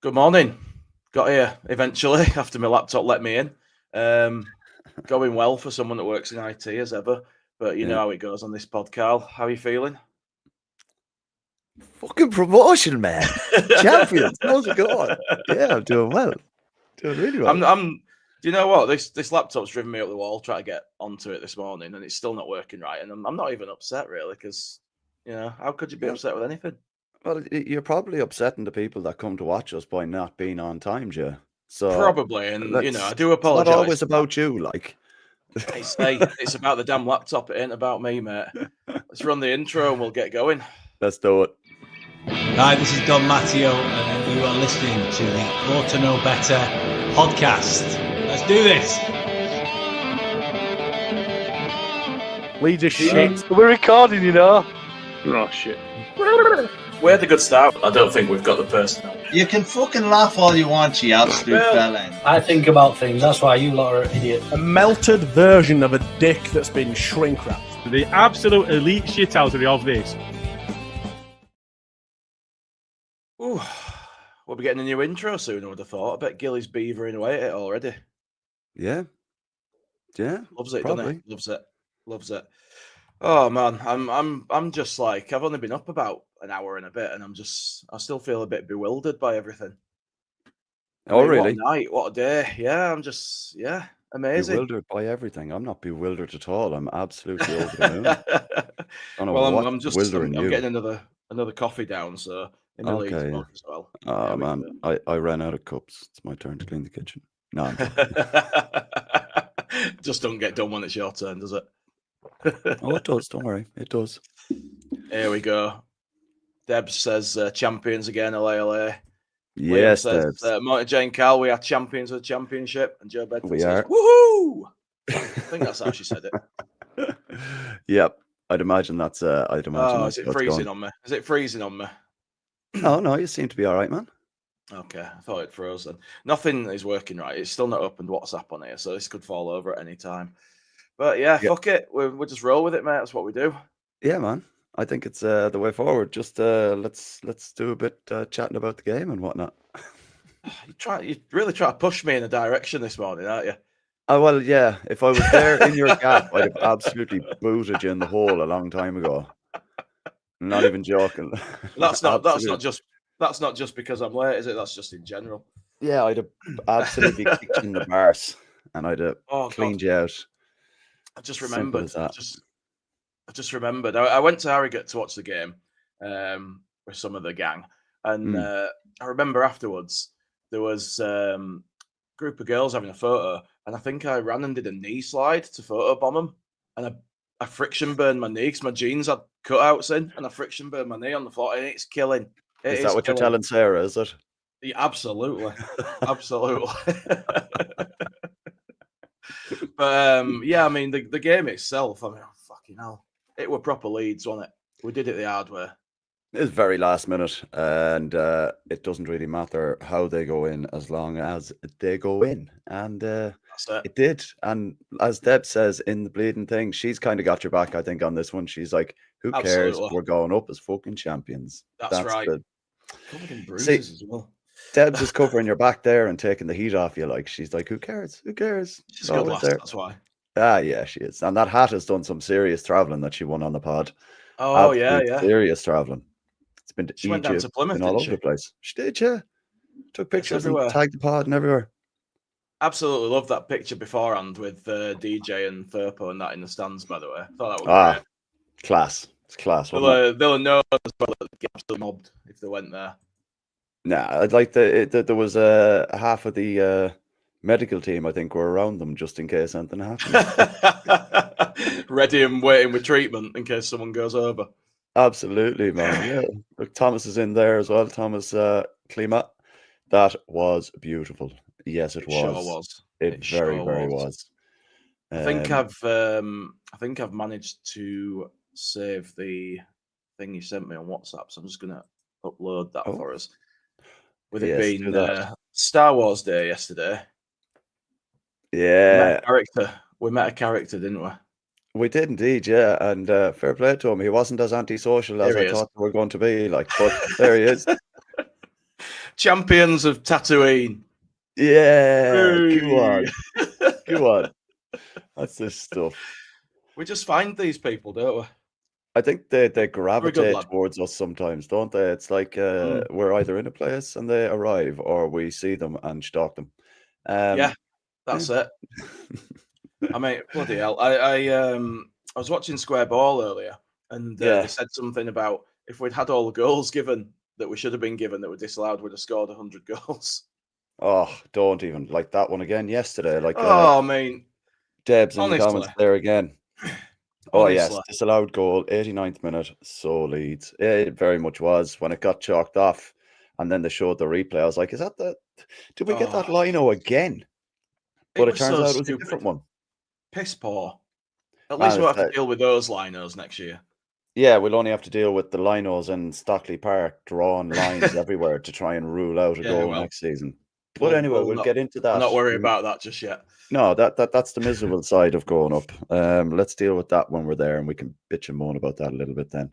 Good morning. Got here eventually after my laptop let me in. Going well for someone that works in IT as ever, but you know Yeah. how it goes on this pod, Karl. How are you feeling? Fucking promotion, man. Champions. How's it going? Yeah, I'm doing well. Doing really well. I'm. Do you know what this laptop's driven me up the wall trying to get onto it this morning, and it's still not working right. And I'm not even upset really because how could you be Yeah. upset with anything? Well, you're probably upsetting the people that come to watch us by not being on time, Joe. So Probably, and I let's. do It's not apologise always for that. about you, like. It's about the damn laptop. It ain't about me, mate. Let's run the intro and we'll get going. Let's do it. Hi, this is Don Matteo, and you are listening to the Orta Know Better podcast. Let's do this. Leeds are shit. We're recording, you know. Oh shit. We had a good start. I don't think we've got the personnel. You can fucking laugh all you want, you absolute fella. I think about things. That's why you lot are idiots. A melted version of a dick that's been shrink wrapped. The absolute elite shithousery of this. Ooh, we'll be getting a new intro soon, I would have thought. I bet Gilly's beavering away at it already. Yeah. Yeah. Loves it, probably. doesn't he? Loves it. Oh man, I'm just like, I've only been up about an hour and a bit, and I still feel a bit bewildered by everything. Really? What a night, what a day. Yeah, amazing. Bewildered by everything. I'm not bewildered at all. I'm absolutely over the moon. I'm getting another coffee down, so in the Leeds mug as well. Oh man, I ran out of cups. It's my turn to clean the kitchen. No, just don't get done when it's your turn, does it? Oh, it does. Don't worry, it does. Here we go. Debs says champions again, LA. Yes, says, Marty Jane Karl, we are champions of the championship, and Joe Bedford we says, are. woohoo! I think that's how she said it. Yep, I'd imagine that's. Is it freezing on me? Is it freezing on me? No, you seem to be all right, man. Okay, I thought it froze then. Nothing is working right. It's still not opened WhatsApp on here, so this could fall over at any time. But yeah, fuck it. We'll just roll with it, mate. That's what we do. Yeah, man. I think it's the way forward. Just let's do a bit chatting about the game and whatnot. You really try to push me in a direction this morning, aren't you? Oh well, yeah. If I was there in your gap, I'd have absolutely booted you in the hole a long time ago. I'm not even joking. That's not just because I'm late, is it? That's just in general. Yeah, I'd have absolutely kicked you in the bars, and I'd have cleaned you out. I just remembered. I just remembered. I went to Harrogate to watch the game with some of the gang, and I remember afterwards there was a group of girls having a photo, and I think I ran and did a knee slide to photobomb them, and I friction burned my knee because my jeans had cutouts in, and I friction burned my knee on the floor, and it's killing. Is that what you're telling Sarah? Is it? Yeah, absolutely, absolutely. But yeah, I mean the game itself. I mean, fucking hell, it were proper Leeds, wasn't it? We did it the hard way. It's very last minute, and it doesn't really matter how they go in as long as they go in, and it did. And as Deb says in the bleeding thing, she's kind of got your back, I think, on this one. She's like, "Who cares? Absolutely. We're going up as fucking champions." That's right. Covered in bruises as well. Deb's is covering your back there and taking the heat off you. Like, she's like, "Who cares? Who cares?" She's got lost, that's why. Yeah, she is. And that hat has done some serious traveling that she won on the pod. Oh, yeah. Serious traveling. It's been to She went down to Plymouth, and all over the place. She did, yeah. Took pictures and tagged the pod and everywhere. Absolutely love that picture beforehand with DJ and Furpo and that in the stands, by the way. I thought that was great. Class. It's class. They'll know as well that they get absolutely mobbed if they went there. Nah, I'd like there was half of the medical team, I think, were around them just in case anything happened. Ready and waiting with treatment in case someone goes over. Absolutely, man. Yeah. Look, Thomas is in there as well. Thomas Klima. That was beautiful. Yes, it was. Sure was. It very was. I think I've managed to save the thing you sent me on WhatsApp, so I'm just gonna upload that for us. With it being Star Wars Day yesterday. Yeah. We met a character, didn't we? We did indeed, yeah. And fair play to him. He wasn't as antisocial as I thought they were going to be. Like, but there he is. Champions of Tatooine. Yeah, Hey. go on. That's this stuff. We just find these people, don't we? I think they good gravitate lad. towards us sometimes, don't they? It's like we're either in a place and they arrive, or we see them and stalk them. Yeah, that's it. I mean, bloody hell! I was watching Square Ball earlier, and they said something about if we'd had all the goals given that we should have been given that were disallowed, we'd have scored 100 goals. Oh, don't even like that one again yesterday. Like, I mean, Debs in the honestly. comments there again. Oh Honestly. yes, disallowed goal, 89th minute. So Leeds, it very much was when it got chalked off, and then they showed the replay. I was like, "Is that the? Did we get that lino again?" But it was turns so out it was a stupid. different one. Piss poor. At least we'll have to deal with those linos next year. Yeah, we'll only have to deal with the linos in Stockley Park drawing lines everywhere to try and rule out a goal next season. But anyway, we'll get into that. I'm not worried about that just yet. No, that's the miserable side of going up. Let's deal with that when we're there, and we can bitch and moan about that a little bit then.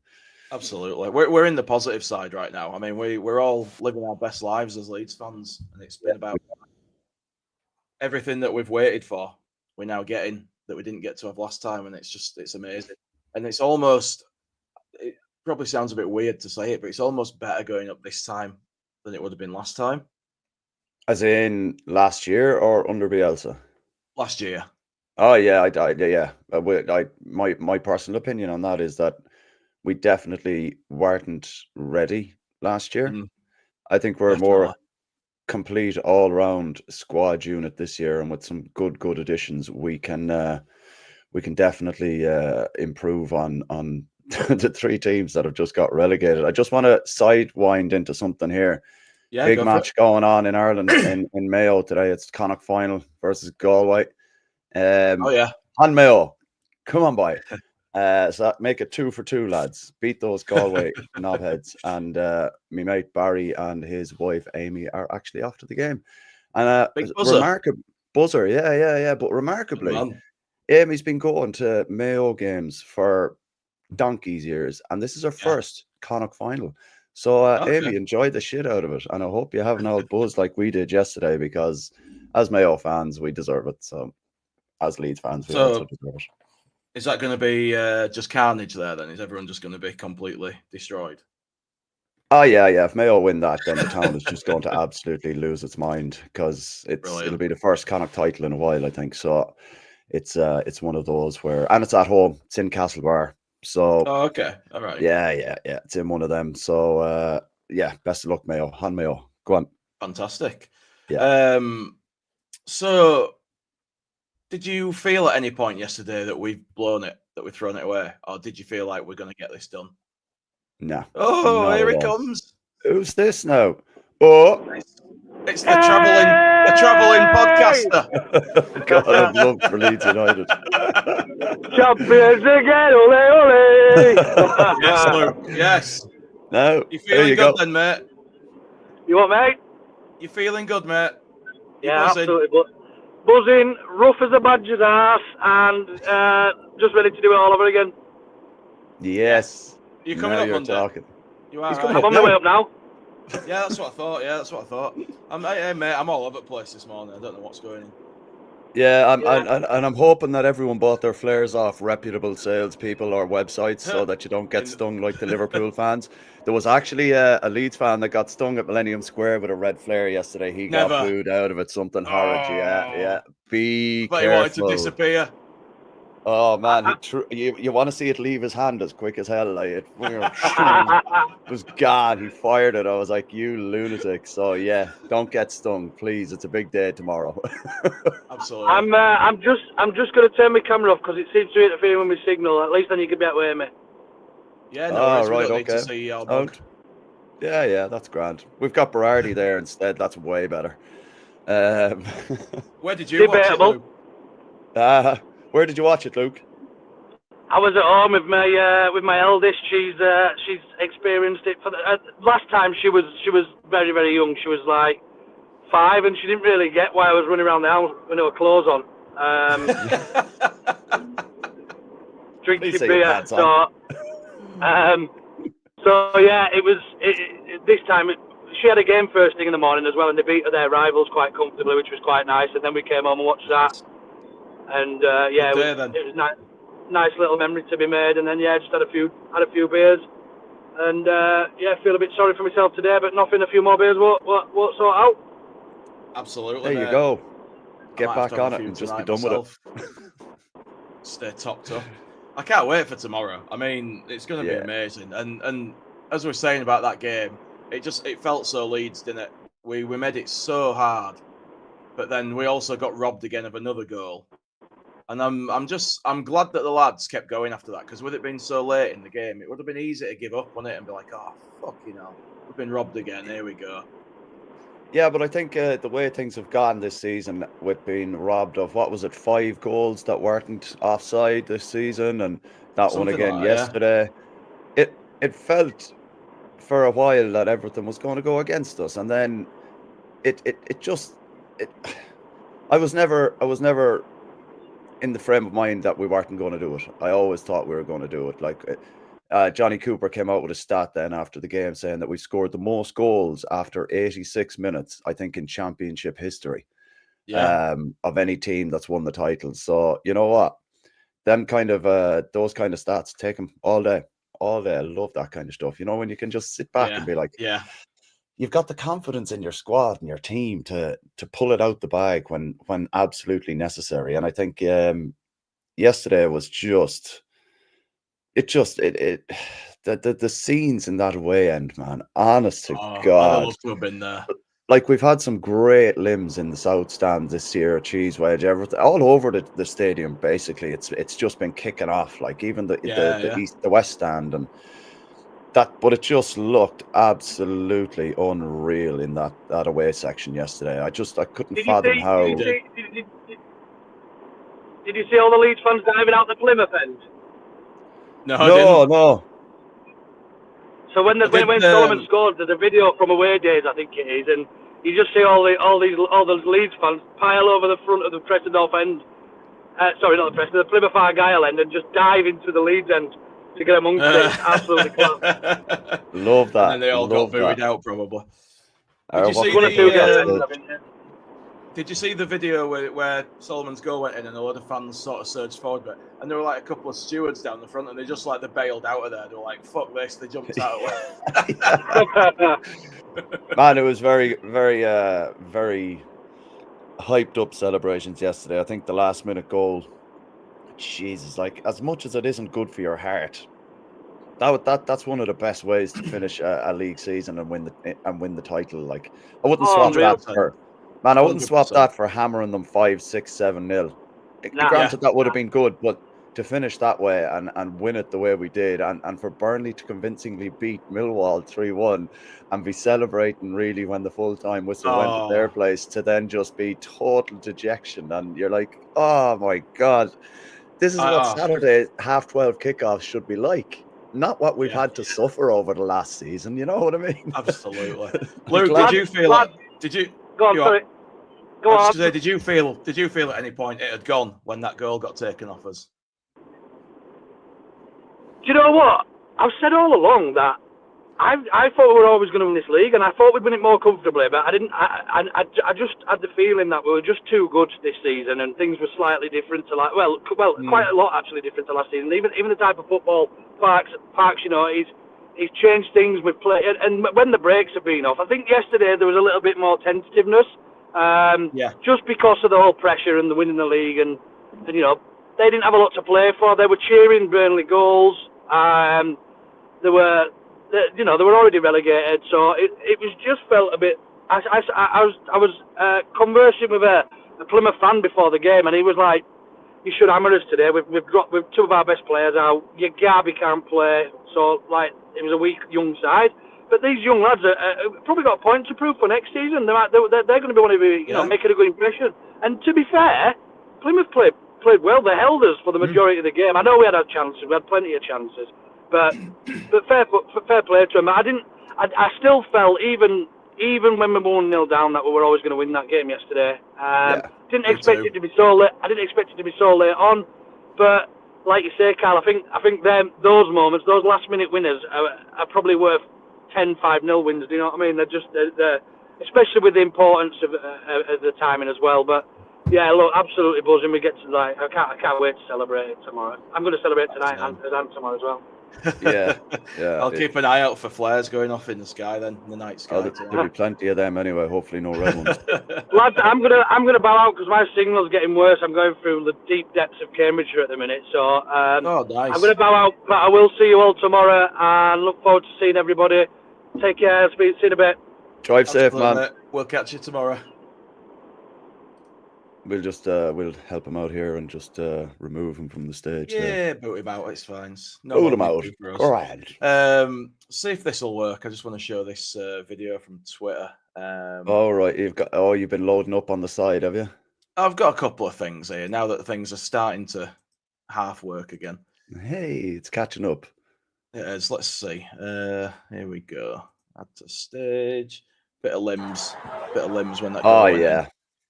Absolutely. We're in the positive side right now. I mean, we're all living our best lives as Leeds fans, and it's been about everything that we've waited for. We're now getting that we didn't get to have last time, and it's amazing. And it's almost, it probably sounds a bit weird to say it, but it's almost better going up this time than it would have been last time. As in last year or under Bielsa? Last year. Oh yeah, my personal opinion on that is that we definitely weren't ready last year. I think we're a more complete all-round squad unit this year, and with some good additions, we can definitely improve on the three teams that have just got relegated. I just want to sidewind into something here. Yeah, big match going on in Ireland in Mayo today. It's Connacht final versus Galway. On Mayo, come on, boy. So make it 2 for 2, lads. Beat those Galway knobheads. And my mate Barry and his wife Amy are actually off to the game. And remarkable buzzer, yeah. But remarkably, Amy's been going to Mayo games for donkey's years, and this is her first Connacht final. So Amy, enjoy the shit out of it, and I hope you have an old buzz like we did yesterday, because as Mayo fans, we deserve it. So as Leeds fans, we also deserve it. Is that going to be just carnage there then? Is everyone just going to be completely destroyed? Oh yeah. If Mayo win that, then the town is just going to absolutely lose its mind, because it'll be the first Connacht title in a while, I think. So it's one of those where, and it's at home. It's in Castlebar. So all right. Yeah. It's in one of them. So best of luck, Mayo. On Mayo. Go on. Fantastic. Yeah. So did you feel at any point yesterday that we've blown it, that we've thrown it away? Or did you feel like we're going to get this done? No. Oh, here it comes. Who's this now? Oh, it's the traveling podcaster. God, I'd love for Leeds United. Champions again, ole ole. Yes, Luke. Yes. No. You feeling good then, mate? You what, mate? You feeling good, mate? Yeah, absolutely. Buzzing, rough as a badger's ass, and just ready to do it all over again. Yes. Are you coming up Monday? Talking. You are. I'm on my way up now. Yeah, that's what I thought. Hey, mate, I'm all over the place this morning. I don't know what's going on. Yeah, I'm hoping that everyone bought their flares off reputable salespeople or websites so that you don't get stung like the Liverpool fans. There was actually a Leeds fan that got stung at Millennium Square with a red flare yesterday. He got booed out of it. Something horrid. Yeah. Be careful. He wanted to disappear. Oh man, you want to see it leave his hand as quick as hell. Like it was gone. He fired it. I was like, you lunatic. So yeah, don't get stung, please. It's a big day tomorrow. Absolutely. I'm just gonna turn my camera off because it seems to interfere with my signal. At least then you can be able to hear me. Yeah, no, right, okay. Need to see your bug. Yeah, that's grand. We've got Berardi there instead. That's way better. Where did you watch it, Luke? Where did you watch it, Luke? I was at home with my eldest. She's experienced it for the last time. She was very, very young. She was like 5, and she didn't really get why I was running around the house with no clothes on. Drinking beer. So yeah, it was. This time she had a game first thing in the morning as well, and they beat their rivals quite comfortably, which was quite nice. And then we came home and watched that, and it was nice little memory to be made. And then just had a few beers, and feel a bit sorry for myself today, but nothing. A few more beers won't sort out. Absolutely. There you go. Get back on it and just be done with it. Stay topped up. I can't wait for tomorrow. I mean, it's going to be amazing. And as we were saying about that game, it felt so Leeds, didn't it? We made it so hard, but then we also got robbed again of another goal. And I'm glad that the lads kept going after that, because with it being so late in the game, it would have been easy to give up on it and be like, oh, fuck, we've been robbed again. Here we go. Yeah, but I think the way things have gone this season, with being robbed of, 5 goals that weren't offside this season, and that one again yesterday, it felt for a while that everything was going to go against us, and then I was never in the frame of mind that we weren't going to do it. I always thought we were going to do it. Like Johnny Cooper came out with a stat then after the game saying that we scored the most goals after 86 minutes, I think, in championship history of any team that's won the title. So you know what? Them kind of those kind of stats, take them all day. I love that kind of stuff. When you can just sit back and be like, you've got the confidence in your squad and your team to pull it out the bag when absolutely necessary. And I think yesterday was just the scenes in that away end, man. Honest to God, I'd love to have been there. Like, we've had some great limbs in the South Stand this year, Cheese Wedge, everything, all over the stadium. Basically, it's just been kicking off. Like, even the West Stand and that, but it just looked absolutely unreal in that away section yesterday. I couldn't fathom how. Did you see all the Leeds fans diving out the Plymouth end? No. So when Solomon scored, there's a video from away days, I think it is, and you just see all those Leeds fans pile over the front of the Preston North end. Sorry, not the Preston, the Plymouth Argyle end, and just dive into the Leeds end to get amongst it. It's absolutely class. Love that. And then they all got booed out, probably. Did you see the video where Solomon's goal went in and a lot of fans sort of surged forward, and there were like a couple of stewards down the front, and they just they bailed out of there. They were like, "Fuck this!" They jumped out of it. Man, it was very, very, very hyped up celebrations yesterday. I think the last minute goal, Jesus, like, as much as it isn't good for your heart, that's one of the best ways to finish a league season and win the title. Like, I wouldn't swap that for. Man, I wouldn't 100%. Swap that for hammering them 5-6-7-0. Granted, that would have been good, but to finish that way and win it the way we did, and for Burnley to convincingly beat Millwall 3-1 and be celebrating really when the full-time whistle went to their place, to then just be total dejection. And you're like, oh my God, this is what Saturday 12:30 kickoffs should be like. Not what we've had to suffer over the last season. You know what I mean? Absolutely. Luke, did you feel it? Did you? Go on, sorry. Go on. Say, did you feel at any point it had gone when that goal got taken off us? Do you know what? I've said all along that I thought we were always going to win this league, and I thought we'd win it more comfortably, but I didn't. I just had the feeling that we were just too good this season, and things were slightly different to quite a lot actually different to last season. Even the type of football Parks, he's changed things with play, and when the breaks have been off, I think yesterday there was a little bit more tentativeness, just because of the whole pressure and the winning the league, and they didn't have a lot to play for. They were cheering Burnley goals. They were already relegated, so it was just felt a bit. I was conversing with a Plymouth fan before the game, and he was like, "You should hammer us today. We've dropped with 2 of our best players out. Your Garby can't play, so like it was a weak young side. But these young lads are probably got a point to prove for next season. They're going to be wanting to be making a good impression. And to be fair, Plymouth played well. They held us for the majority of the game. I know we had our chances. We had plenty of chances. But fair play to them. I still felt even when we were 1-0 down that we were always going to win that game yesterday. Didn't expect it to be so late. I didn't expect it to be so late on. But like you say, Karl, I think those moments, those last minute winners, are probably worth 10 5-0 wins. Do you know what I mean? They're especially with the importance of the timing as well. But yeah, look, absolutely buzzing. We get to I can't wait to celebrate it tomorrow. I'm going to celebrate tonight and tomorrow as well. Yeah. I'll keep an eye out for flares going off in the sky then, in the night sky. There'll be plenty of them anyway. Hopefully, no red ones. Lads, I'm gonna bow out because my signal's getting worse. I'm going through the deep depths of Cambridgeshire at the minute, so nice. I'm gonna bow out. But I will see you all tomorrow, and look forward to seeing everybody. Take care. See you in a bit. Drive safe, man. We'll catch you tomorrow. We'll just we'll help him out here and just remove him from the stage. Yeah, boot him out. It's fine. Boot him out. Grand. See if this will work. I just want to show this video from Twitter. All right, you've been loading up on the side, have you? I've got a couple of things here now that things are starting to half work again. Hey, it's catching up. It is. Let's see. Here we go. Add to stage. Bit of limbs when that. Oh yeah. In.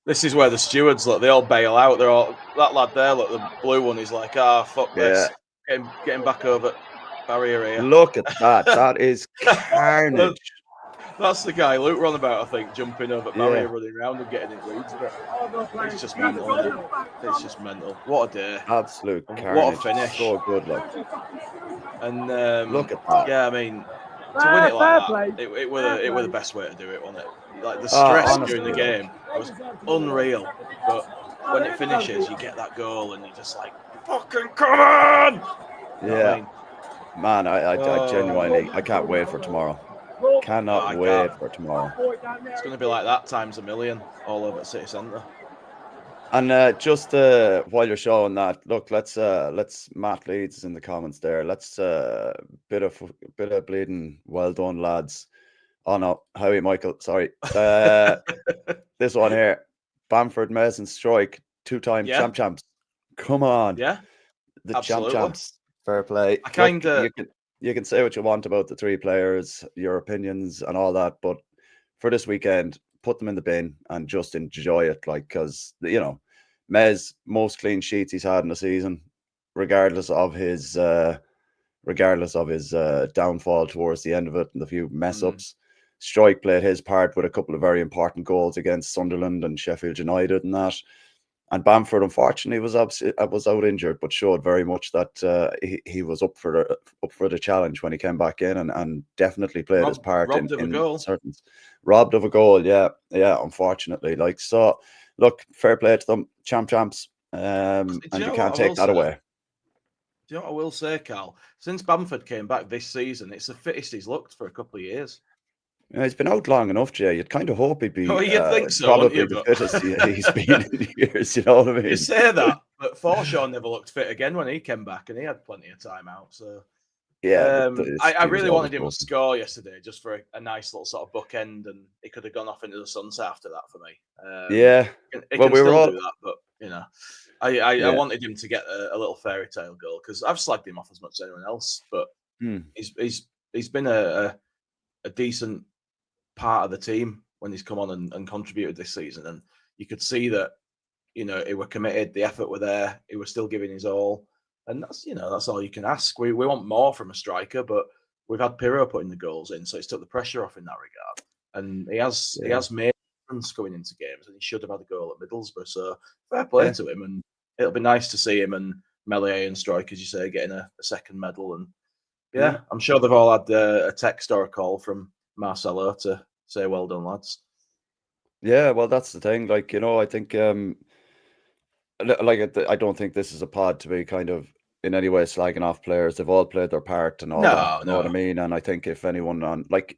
This is where the stewards look. They all bail out. They're all that lad there. Look, the blue one. He's like, fuck this. Getting back over barrier here. Look at that. That is carnage. That's the guy Luke ran about, I think, jumping over barrier, running around and getting it Leeds. It's just mental. It's just mental. What a day. Absolute carnage. What a finish. So good, look. And look at that. Yeah, I mean, to win it like that, it were the best way to do it, wasn't it? Like the stress during the game was unreal. But when it finishes, you get that goal and you're just like, fucking come on! Yeah. Man, I genuinely, I can't wait for tomorrow. Cannot wait for tomorrow. It's going to be like that times a million all over at City Centre. And just while you're showing that, look, let's Matt Leeds in the comments there. Let's bit of bleeding well done, lads. Oh no, Howie Michael, sorry. This one here, Bamford, Mez and Strike, 2-time champs. Come on, the champs. Fair play. I kind of. You can say what you want about the three players, your opinions and all that, but for this weekend, put them in the bin and just enjoy it. Like, because Mez, most clean sheets he's had in the season, regardless of his downfall towards the end of it and the few mess ups. Strike played his part with a couple of very important goals against Sunderland and Sheffield United and that. And Bamford, unfortunately, was out injured, but showed very much that he was up for the challenge when he came back in, and definitely played his part in certain. Robbed of a goal, yeah. Unfortunately, so look, fair play to them, champs, and you can't take that away. Do you know what I will say, Karl? Since Bamford came back this season, it's the fittest he's looked for a couple of years. Yeah, he's been out long enough, Jay. You'd kind of hope he'd be you'd think so, probably the fittest he's been in years, you know what I mean? You say that, but Forshaw never looked fit again when he came back, and he had plenty of time out. So yeah, I really wanted him to score yesterday just for a nice little sort of bookend, and he could have gone off into the sunset after that for me. Well, we were all do that, but I wanted him to get a little fairy tale goal because I've slagged him off as much as anyone else, but he's been a decent part of the team when he's come on and contributed this season, and you could see that he were committed, the effort were there, he was still giving his all, and that's all you can ask. We want more from a striker, but we've had Pirro putting the goals in, so it's took the pressure off in that regard, and he has made a difference going into games, and he should have had a goal at Middlesbrough, so fair play to him, and it'll be nice to see him and Meslier and Strike, as you say, getting a second medal, and I'm sure they've all had a text or a call from Marcelo to say well done, lads. Yeah, well, that's the thing. Like, I think I don't think this is a pod to be kind of in any way slagging off players. They've all played their part and all that. You know what I mean? And I think if anyone on, like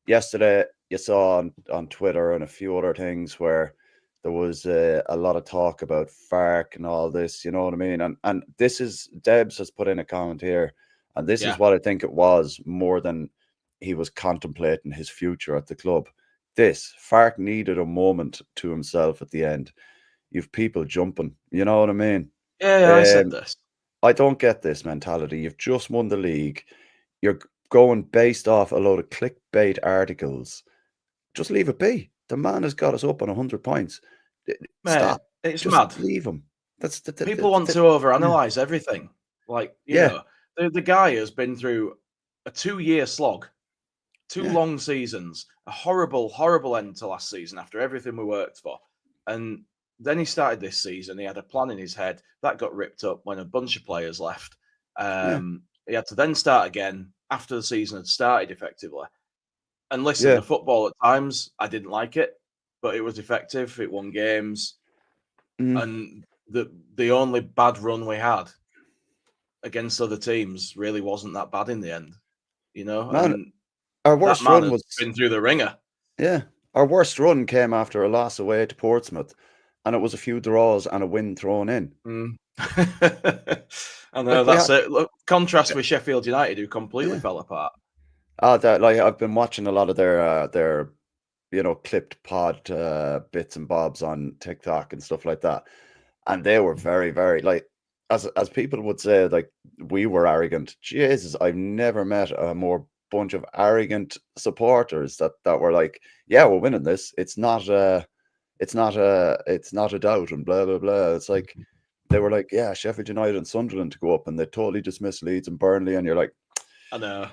yesterday, you saw on Twitter and a few other things where there was a lot of talk about Fark and all this, you know what I mean? And this is, Debs has put in a comment here, and this is what I think it was more than he was contemplating his future at the club. Fark needed a moment to himself at the end. You've people jumping, you know what I mean? Yeah, I said this. I don't get this mentality. You've just won the league. You're going based off a load of clickbait articles. Just leave it be. The man has got us up on 100 points. Stop. It's just mad. Leave him. People want to overanalyze everything. Like, you know, the guy has been through a 2-year slog 2 long seasons, a horrible, horrible end to last season after everything we worked for. And then he started this season. He had a plan in his head that got ripped up when a bunch of players left. He had to then start again after the season had started effectively. And listen, the football at times, I didn't like it, but it was effective. It won games. And the only bad run we had against other teams really wasn't that bad in the end, you know. Man, and our worst that man run was been through the ringer. Yeah, our worst run came after a loss away to Portsmouth, and it was a few draws and a win thrown in. I know, that's it. Look, contrast with Sheffield United, who completely fell apart. I've been watching a lot of their clipped pod bits and bobs on TikTok and stuff like that, and they were very, very, like, as people would say, like, we were arrogant. Jesus, I've never met a more bunch of arrogant supporters that were like, yeah, we're winning this. It's not a doubt and blah blah blah. It's like they were like, yeah, Sheffield United and Sunderland to go up, and they totally dismissed Leeds and Burnley, and you're like, I know.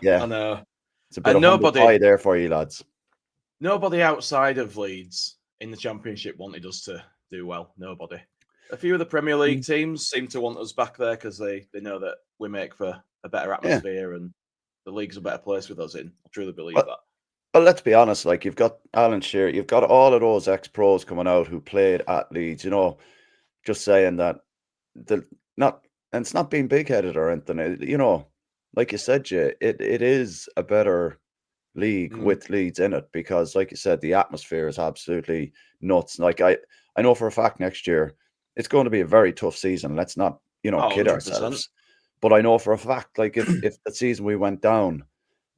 It's a bit of humble pie there for you lads. Nobody outside of Leeds in the Championship wanted us to do well. Nobody. A few of the Premier League teams seem to want us back there because they know that we make for a better atmosphere and the league's a better place with us in. I truly believe that. But let's be honest, like, you've got Alan Shearer, you've got all of those ex-pros coming out who played at Leeds, just saying that and it's not being big-headed or anything, like you said, Jay, it is a better league with Leeds in it because, like you said, the atmosphere is absolutely nuts. Like, I know for a fact next year it's going to be a very tough season. Let's not, kid 100%. ourselves. But I know for a fact, like, if the season we went down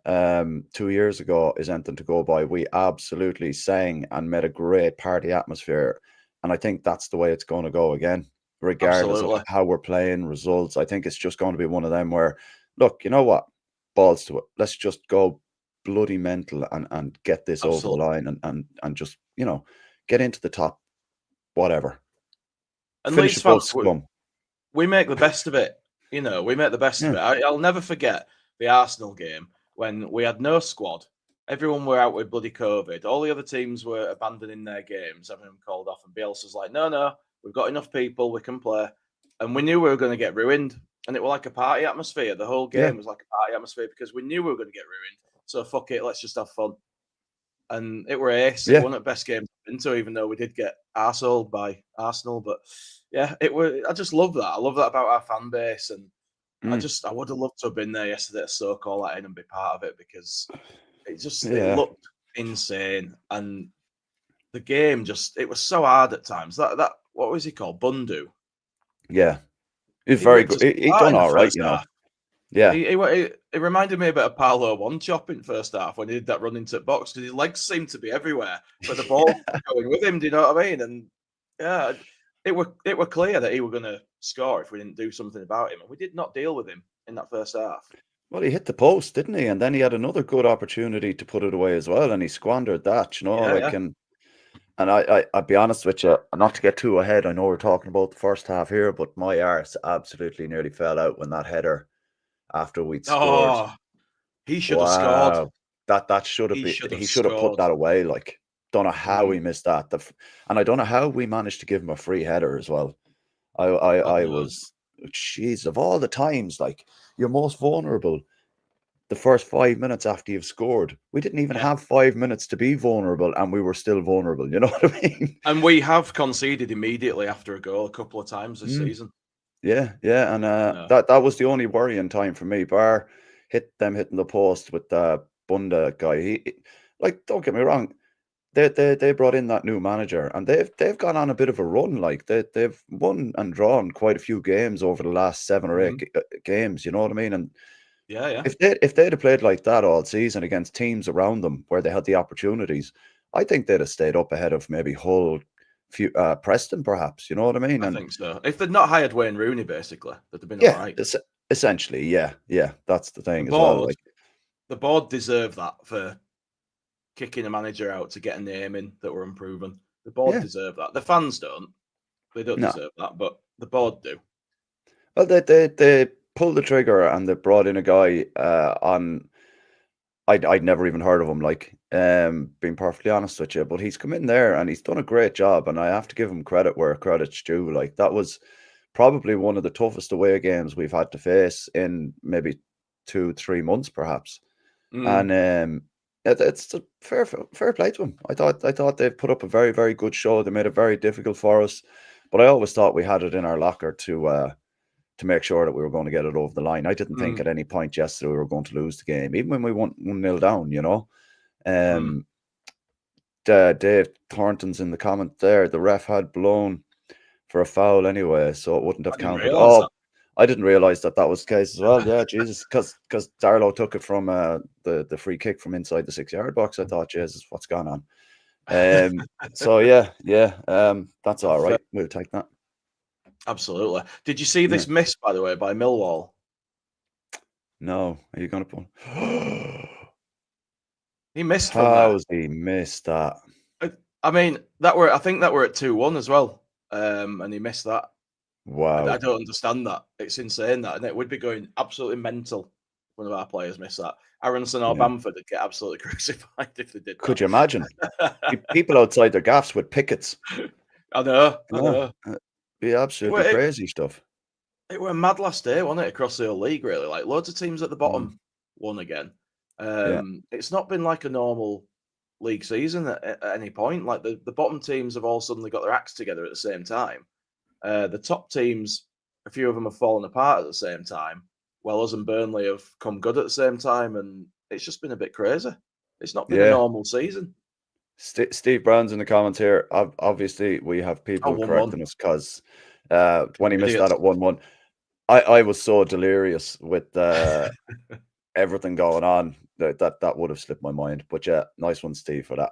2 years ago is anything to go by, we absolutely sang and made a great party atmosphere. And I think that's the way it's going to go again, regardless of how we're playing, results. I think it's just going to be one of them where, look, you know what? Balls to it. Let's just go bloody mental and get this over the line and just, get into the top, whatever. And Leeds fans, we make the best of it. We make the best of it. I'll never forget the Arsenal game when we had no squad. Everyone were out with bloody COVID. All the other teams were abandoning their games, having them called off. And Bielsa's like, no, we've got enough people, we can play. And we knew we were going to get ruined. And it was like a party atmosphere. The whole game was like a party atmosphere because we knew we were going to get ruined. So fuck it, let's just have fun. And it were ace. It wasn't the best game I've been to, even though we did get arseholed by Arsenal. But yeah, I just love that. I love that about our fan base. And I would have loved to have been there yesterday to soak all that in and be part of it because it looked insane. And the game it was so hard at times. That what was he called? Bundu. Yeah. He's very good. He done all right, Yeah. It reminded me a bit of Paolo One-Chop in first half when he did that run into the box because his legs seemed to be everywhere, but the ball was going with him. Do you know what I mean? And yeah, it were clear that he were going to score if we didn't do something about him, and we did not deal with him in that first half. Well, he hit the post, didn't he? And then he had another good opportunity to put it away as well, and he squandered that. And I'll be honest with you, not to get too ahead. I know we're talking about the first half here, but my arse absolutely nearly fell out when that header after we'd scored. He should have scored. That should have been. He should have put that away. Like, don't know how he missed that. And I don't know how we managed to give him a free header as well. I was, jeez, of all the times, like, you're most vulnerable the first 5 minutes after you've scored. We didn't even have 5 minutes to be vulnerable, and we were still vulnerable. You know what I mean? And we have conceded immediately after a goal a couple of times this season. Yeah. And that was the only worrying time for me. Bar hitting the post with the Bunda guy. He, like, don't get me wrong, they brought in that new manager, and they've gone on a bit of a run. Like, they've won and drawn quite a few games over the last 7 or 8 games. You know what I mean? And if they'd have played like that all season against teams around them where they had the opportunities, I think they'd have stayed up ahead of maybe Hull, Preston, perhaps. You know what I mean? I think so. If they'd not hired Wayne Rooney, basically, they'd have been all right. Essentially, yeah. That's the thing as well. Like, the board deserve that for kicking a manager out to get a name in that were unproven. The board deserve that. The fans don't. They don't deserve that, but the board do. Well, they pulled the trigger and they brought in a guy on I'd never even heard of him, like, being perfectly honest with you. But he's come in there and he's done a great job, and I have to give him credit where credit's due. Like, that was probably one of the toughest away games we've had to face in maybe 2-3 months, perhaps. And it's a fair play to him. I thought they put up a very, very good show. They made it very difficult for us, but I always thought we had it in our locker to make sure that we were going to get it over the line. I didn't think at any point yesterday we were going to lose the game, even when we went 1-0 down, you know. Dave Thornton's in the comment there. The ref had blown for a foul anyway, so it wouldn't have counted. I didn't realise that was the case as well. Yeah, Jesus, because Darlow took it from the free kick from inside the 6-yard box. I thought, Jesus, what's going on? So yeah, that's all right. We'll take that. Absolutely. Did you see this miss, by the way, by Millwall? No. Are you going to put? He missed. How's he missed that? I mean, I think that we're at 2-1 as well, and he missed that. Wow. I don't understand that. It's insane that, and it would be going absolutely mental if one of our players missed that. Aronson or Bamford would get absolutely crucified if they did. Could you imagine? People outside their gaffs with pickets. I know. Be absolutely crazy stuff. It were mad last day, wasn't it? Across the whole league, really. Like, loads of teams at the bottom won again. It's not been like a normal league season at any point. Like, the bottom teams have all suddenly got their acts together at the same time. The top teams, a few of them have fallen apart at the same time, while us and Burnley have come good at the same time, and it's just been a bit crazy. It's not been a normal season. Steve Brown's in the comments here. Obviously, we have people correcting us because when he missed that at 1-1, I was so delirious with everything going on that would have slipped my mind. But yeah, nice one, Steve, for that.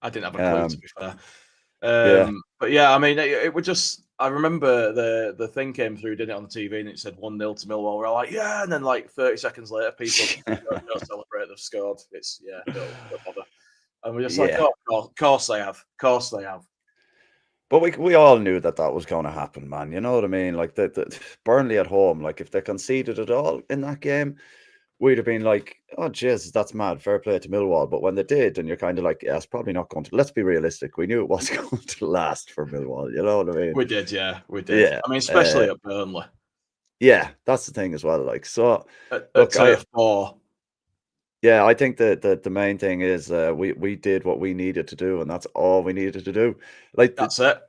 I didn't have a clue, to be fair. But yeah, I mean, it would just. I remember the thing came through, didn't it, on the TV, and it said 1-0 to Millwall. We're all like, yeah, and then like 30 seconds later, people don't celebrate they've scored. It's don't bother. And we're just like, oh, of course they have. Of course they have. But we all knew that was going to happen, man. You know what I mean? Like, the Burnley at home, like, if they conceded at all in that game, we'd have been like, oh, Jesus, that's mad. Fair play to Millwall. But when they did, and you're kind of like, yeah, it's probably not going to. Let's be realistic. We knew it was going to last for Millwall. You know what I mean? We did, yeah. We did. Yeah. I mean, especially at Burnley. Yeah, that's the thing as well. Like, so. At tier 4. Yeah, I think the main thing is we did what we needed to do, and that's all we needed to do. Like, that's it.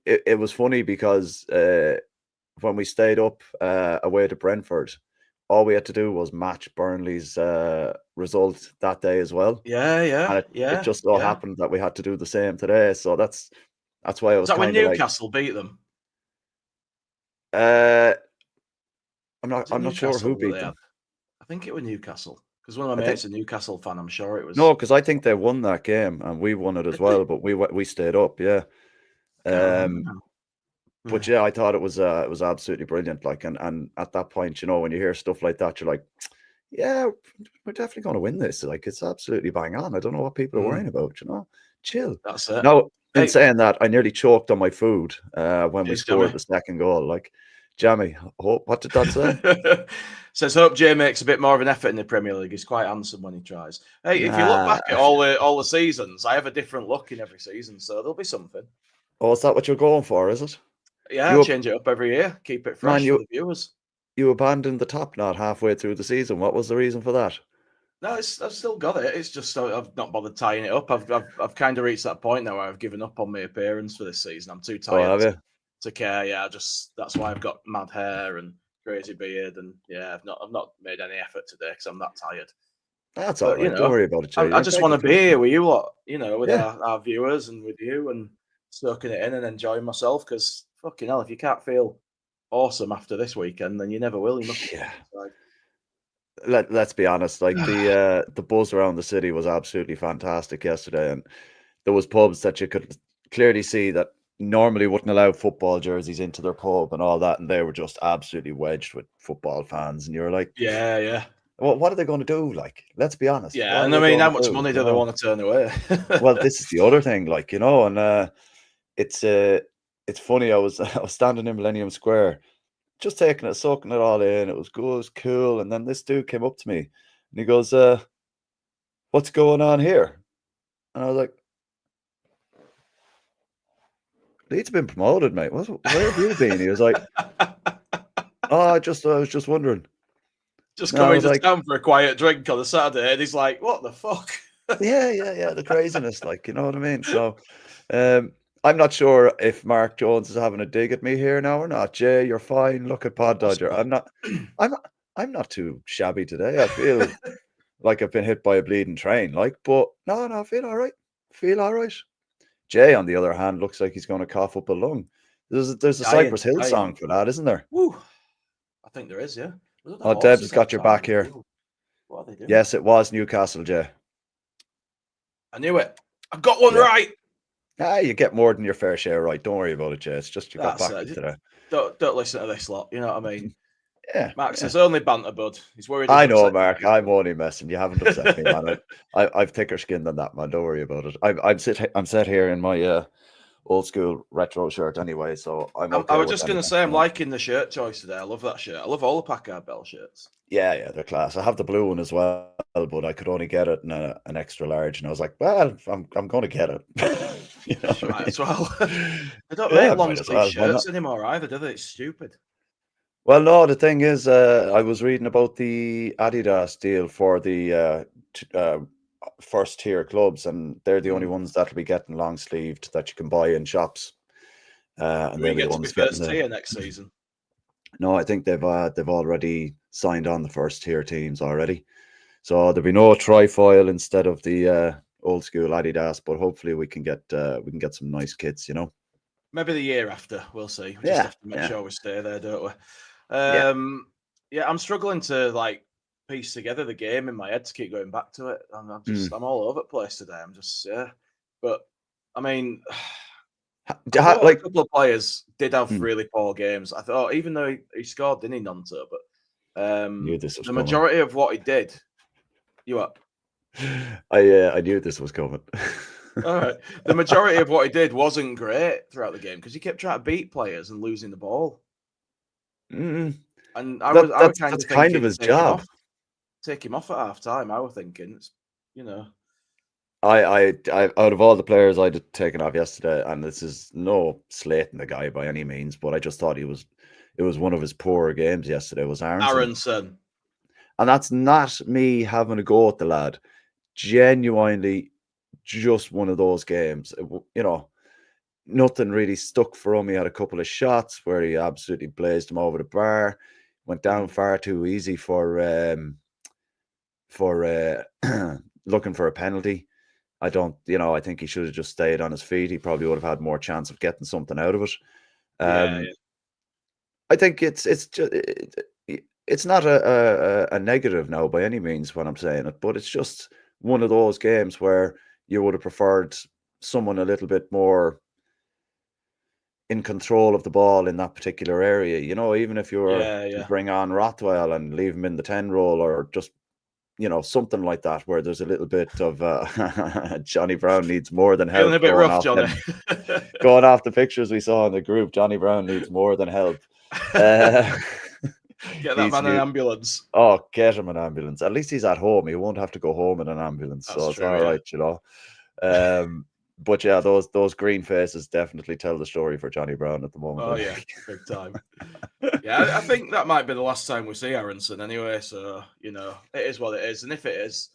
It was funny because when we stayed up away to Brentford, all we had to do was match Burnley's result that day as well. Yeah. And it just so happened that we had to do the same today. So that's why I was. Is that when Newcastle beat them? I'm not sure who beat them. I think it was Newcastle. Because one of my mates is a Newcastle fan, I'm sure it was. No, because I think they won that game and we won it as well, but we stayed up, yeah. But yeah, I thought it was absolutely brilliant. Like, and at that point, you know, when you hear stuff like that, you're like, yeah, we're definitely going to win this. Like, it's absolutely bang on. I don't know what people are worrying about, you know. Chill. That's it. Now, in saying that, I nearly choked on my food when we scored the second goal. Like, Jamie, what did that say? Says, hope Jay makes a bit more of an effort in the Premier League. He's quite handsome when he tries. Hey, if you look back at all the seasons, I have a different look in every season, so there'll be something. Oh, is that what you're going for, is it? Yeah, I change it up every year. Keep it fresh for the viewers. You abandoned the top knot halfway through the season. What was the reason for that? No, I've still got it. It's just I've not bothered tying it up. I've kind of reached that point now where I've given up on my appearance for this season. I'm too tired to care. Yeah, that's why I've got mad hair and crazy beard, and yeah, I've not made any effort today because I'm that tired. That's all right. You know, don't worry about it. I just want to be here with you lot, you know, with our viewers and with you, and soaking it in and enjoying myself. Because fucking hell, if you can't feel awesome after this weekend, then you never will. You must. Yeah. Let's be honest. Like, the buzz around the city was absolutely fantastic yesterday, and there was pubs that you could clearly see that normally wouldn't allow football jerseys into their pub and all that, and they were just absolutely wedged with football fans, and you're like, yeah. Well, what are they going to do? Like, let's be honest. Yeah, and I mean, how much money do they want to turn away? Well, this is the other thing, like, you know, and it's funny. I was standing in Millennium Square, just taking it, soaking it all in. It was good, it was cool, and then this dude came up to me, and he goes, what's going on here? And I was like, Leeds have been promoted, mate. Where have you been? He was like, oh, I was just wondering. Just coming to town for a quiet drink on a Saturday, and he's like, what the fuck? Yeah, the craziness, like, you know what I mean? So, I'm not sure if Mark Jones is having a dig at me here now or not. Jay, you're fine. Look at Pod Dodger. I'm not too shabby today. I feel like I've been hit by a bleeding train, like, but no, I feel all right. Jay, on the other hand, looks like he's going to cough up a lung. There's a Cypress Hill song for that, isn't there? Woo. I think there is, yeah. Oh, Deb's got your back here. What are they doing? Yes, it was Newcastle, Jay. I knew it. I got one right. You get more than your fair share right. Don't worry about it, Jay. It's just you got back today. Don't listen to this lot. You know what I mean? Yeah. Mark says only banter, bud. He's worried. I know, Mark. I'm only messing. You haven't upset me, man. I've thicker skin than that, man. Don't worry about it. I'm set here in my old school retro shirt anyway, so I'm okay. I was just going to say I'm liking the shirt choice today. I love that shirt. I love all the Packard Bell shirts. Yeah, they're class. I have the blue one as well, but I could only get it in an extra large, and I was like, well, I'm going to get it. You know might as well. They don't make long sleeve shirts anymore either, do they? It's stupid. Well, no, the thing is, I was reading about the Adidas deal for the first tier clubs, and they're the only ones that'll be getting long sleeved that you can buy in shops. And we get to be first tier next season. No, I think they've already signed on the first tier teams already, so there'll be no trifoil instead of the old school Adidas. But hopefully we can get some nice kits, you know. Maybe the year after, we'll see. We just have to make sure we stay there, don't we? I'm struggling to like piece together the game in my head to keep going back to it. I'm all over the place today. I'm just but I mean. Like a couple of players did have really poor games. I thought, even though he scored, didn't he, Nonto? But the majority of what he did, you up? I knew this was coming. All right, the majority of what he did wasn't great throughout the game because he kept trying to beat players and losing the ball. And that's kind of his job. Take him off at half time. I was thinking, you know. I out of all the players I'd taken off yesterday, and this is no slating the guy by any means, but I just thought it was one of his poorer games yesterday. Was Aronson. And that's not me having a go at the lad. Genuinely, just one of those games. You know, nothing really stuck for him. He had a couple of shots where he absolutely blazed him over the bar. Went down far too easy for looking for a penalty. I think he should have just stayed on his feet. He probably would have had more chance of getting something out of it. I think it's not a negative now by any means when I'm saying it, but it's just one of those games where you would have preferred someone a little bit more in control of the ball in that particular area. You know, even if you were to bring on Rothwell and leave him in the 10 role, or just something like that, where there's a little bit of Johnny Brown needs more than help. Feeling a bit rough, Johnny. Going off the pictures we saw in the group, Johnny Brown needs more than help. Get that man an ambulance. Oh, get him an ambulance. At least he's at home. He won't have to go home in an ambulance. That's so it's all right, you know. But yeah, those green faces definitely tell the story for Johnny Brown at the moment. Oh yeah, big time. I think that might be the last time we see Aronson anyway. So it is what it is, and if it is,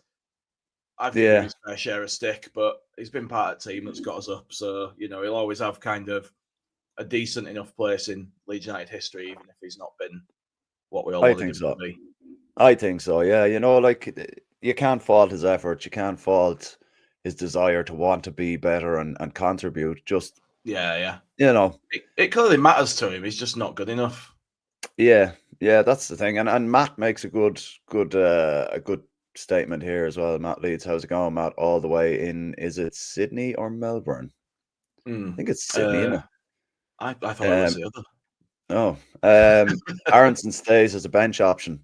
I've given him his fair share of stick. But he's been part of the team that's got us up, so he'll always have kind of a decent enough place in Leeds United history, even if he's not been what we all wanted him to be. I think so. Yeah, you can't fault his effort. You can't fault his desire to want to be better and contribute. Just it clearly matters to him. He's just not good enough. Yeah, that's the thing. And Matt makes a good statement here as well. Matt Leeds, how's it going, Matt? All the way in, is it Sydney or Melbourne? I think it's Sydney, isn't it? I thought it was the other. Aronson stays as a bench option.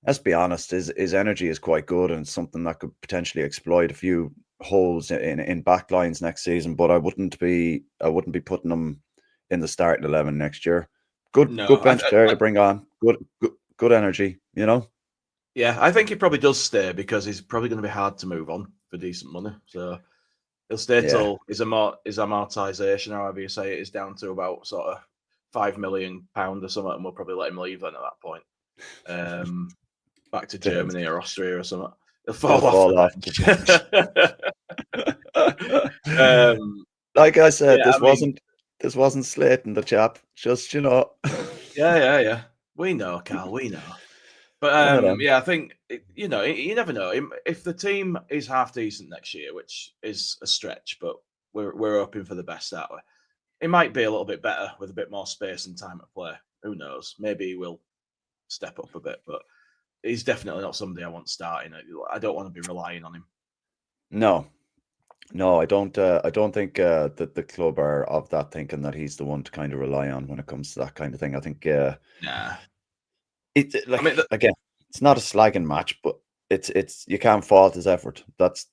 Let's be honest, his energy is quite good, and it's something that could potentially exploit a few holes in back lines next season. But I wouldn't be putting him in the starting 11 next year. Good bench player to bring on. Good energy, Yeah, I think he probably does stay because he's probably going to be hard to move on for decent money. So he'll stay till his amortization, however you say it, is down to about sort of £5 million or something, and we'll probably let him leave then at that point. Back to Germany or Austria or something. He'll fall off the bench. Like I said, this wasn't slating the chap. Just Yeah. We know, Karl. We know. But I think you never know. If the team is half decent next year, which is a stretch, but we're hoping for the best that way. It might be a little bit better with a bit more space and time at play. Who knows? Maybe he will step up a bit, but he's definitely not somebody I want starting. I don't want to be relying on him. No, I don't think that the club are of that thinking that he's the one to kind of rely on when it comes to that kind of thing. I think again, it's not a slagging match, but it's you can't fault his effort. That's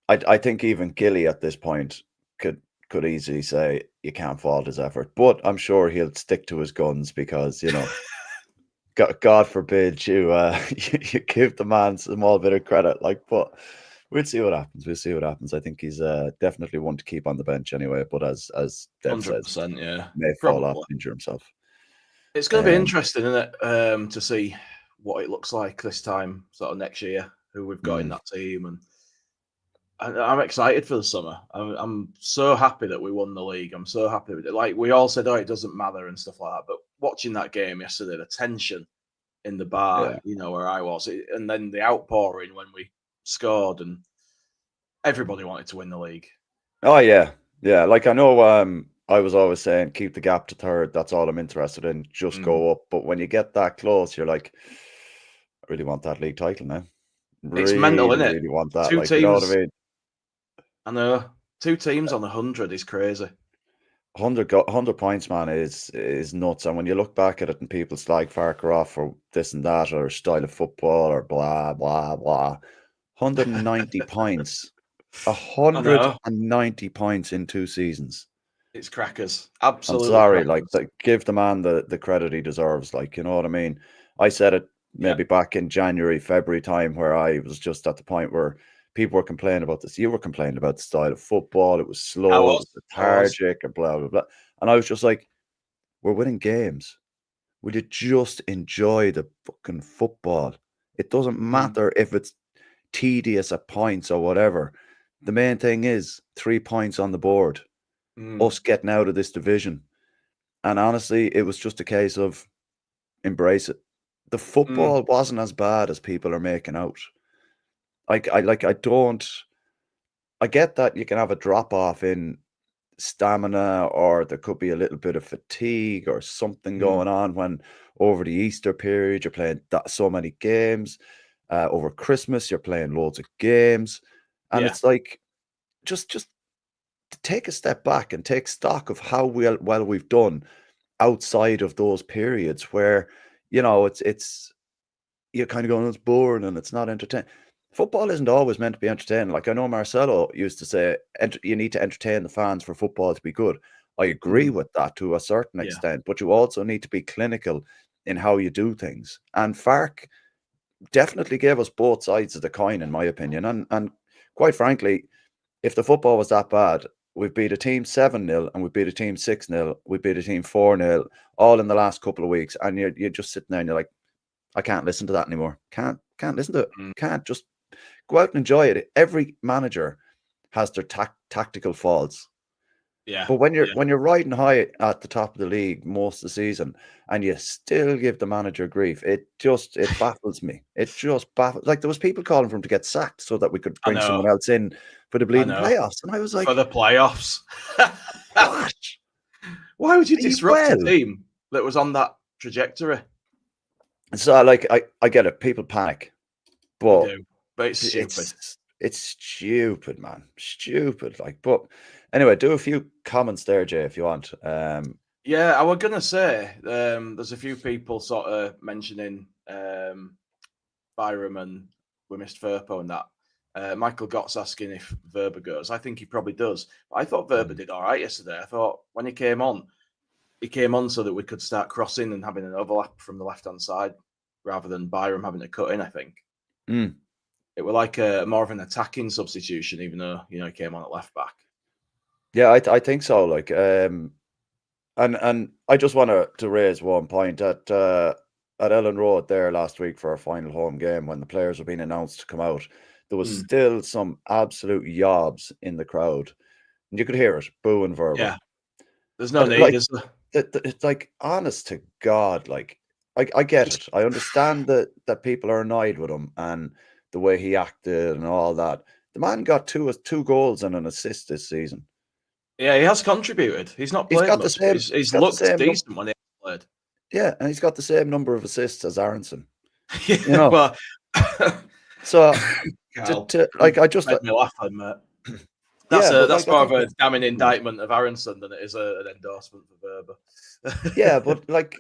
I think even Gilly at this point could easily say you can't fault his effort, but I'm sure he'll stick to his guns because God forbid you give the man a small bit of credit, but we'll see what happens. I think he's definitely one to keep on the bench anyway, but as Dev says, may fall off, injure himself. It's going to be interesting, isn't it, to see what it looks like this time, sort of next year, who we've got in that team, and I'm excited for the summer. I'm so happy that we won the league. I'm so happy with it. Like we all said, it doesn't matter and stuff like that. But watching that game yesterday, the tension in the bar, where I was, and then the outpouring when we scored, and everybody wanted to win the league. Oh yeah. Like I know, I was always saying keep the gap to third. That's all I'm interested in. Just go up. But when you get that close, you're like, I really want that league title now. It's mental, isn't it? Really want that. Two teams. You know what I mean? I know. 2 teams on 100 is crazy. 100 points, man, is nuts. And when you look back at it and people slag Farker off for this and that or style of football or blah, blah, blah. 190 points. 190 points in 2 seasons. It's crackers. Absolutely. I'm sorry, crackers. Give the man the credit he deserves. You know what I mean? I said it maybe back in January, February time where I was just at the point where people were complaining about this. You were complaining about the style of football. It was slow, it was lethargic, and blah, blah, blah. And I was just like, we're winning games. Will you just enjoy the fucking football? It doesn't matter if it's tedious at points or whatever. The main thing is 3 points on the board. Us getting out of this division. And honestly, it was just a case of embrace it. The football wasn't as bad as people are making out. I get that you can have a drop off in stamina, or there could be a little bit of fatigue or something going on when over the Easter period you're playing so many games. Over Christmas you're playing loads of games, and it's like just take a step back and take stock of how well we've done outside of those periods where it's you're kind of going, it's boring and it's not entertaining. Football isn't always meant to be entertaining. Like I know Marcelo used to say, you need to entertain the fans for football to be good. I agree with that to a certain extent, but you also need to be clinical in how you do things. And Fark definitely gave us both sides of the coin, in my opinion. And quite frankly, if the football was that bad, we beat a team 7-0 and we beat a team 6-0, we beat a team 4-0, all in the last couple of weeks. And you're just sitting there and you're like, I can't listen to that anymore. Can't listen to it. Can't just go out and enjoy it. Every manager has their tactical faults. Yeah. But when you're riding high at the top of the league most of the season and you still give the manager grief, it baffles me. It just baffles. Like there was people calling for him to get sacked so that we could bring someone else in for the bleeding playoffs. And I was like, for the playoffs. What? Why would you disrupt a team that was on that trajectory? So I get it. People panic. But it's stupid. It's stupid, man. Stupid. But anyway, do a few comments there, Jay, if you want. Yeah, I was gonna say there's a few people sort of mentioning Byram and we missed Verpo and that. Michael Gott's asking if Verba goes. I think he probably does. But I thought Verba did all right yesterday. I thought when he came on so that we could start crossing and having an overlap from the left-hand side rather than Byram having to cut in. I think it was like more of an attacking substitution, even though he came on at left back. Yeah, I think so. Like, and I just want to raise one point at Ellen Road there last week for our final home game when the players were being announced to come out. There was still some absolute yobs in the crowd, and you could hear it, boo and verbal. Yeah, there's no need. Like, it's like, honest to God, like I get it. I understand that people are annoyed with him and the way he acted and all that. The man got two goals and an assist this season. Yeah, he has contributed. He's not played much. He's looked decent when he played. Yeah, and he's got the same number of assists as Aronson. Yeah, well, so Karl, I just made me laugh, mate. That's more of a damning indictment of Aronson than it is an endorsement for Verba. Yeah, but like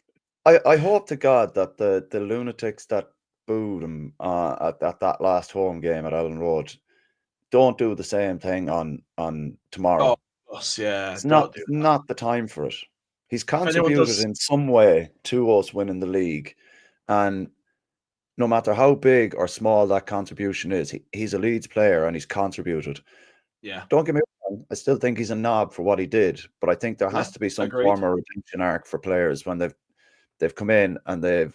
I hope to God that the lunatics that booed him at that last home game at Ellen Road don't do the same thing on tomorrow. Yeah, it's not the time for it. He's contributed in some way to us winning the league, and no matter how big or small that contribution is, he's a Leeds player and he's contributed. Yeah, don't get me wrong, I still think he's a knob for what he did, but I think there has to be some form of redemption arc for players when they've come in and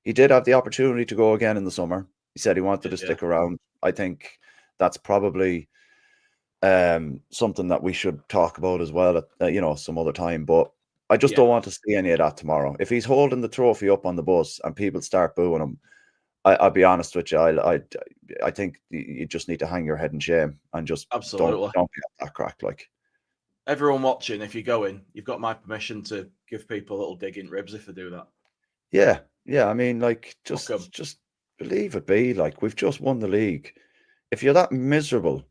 he did have the opportunity to go again in the summer. He said he wanted to stick around. I think that's probably something that we should talk about as well at some other time, but I just don't want to see any of that tomorrow. If he's holding the trophy up on the bus and people start booing him, I'll be honest with you, I think you just need to hang your head in shame and just don't be that crack. Like, everyone watching, if you go in, you've got my permission to give people a little dig in ribs if they do that. Yeah, I mean, like, just believe it be. Like, we've just won the league. If you're that miserable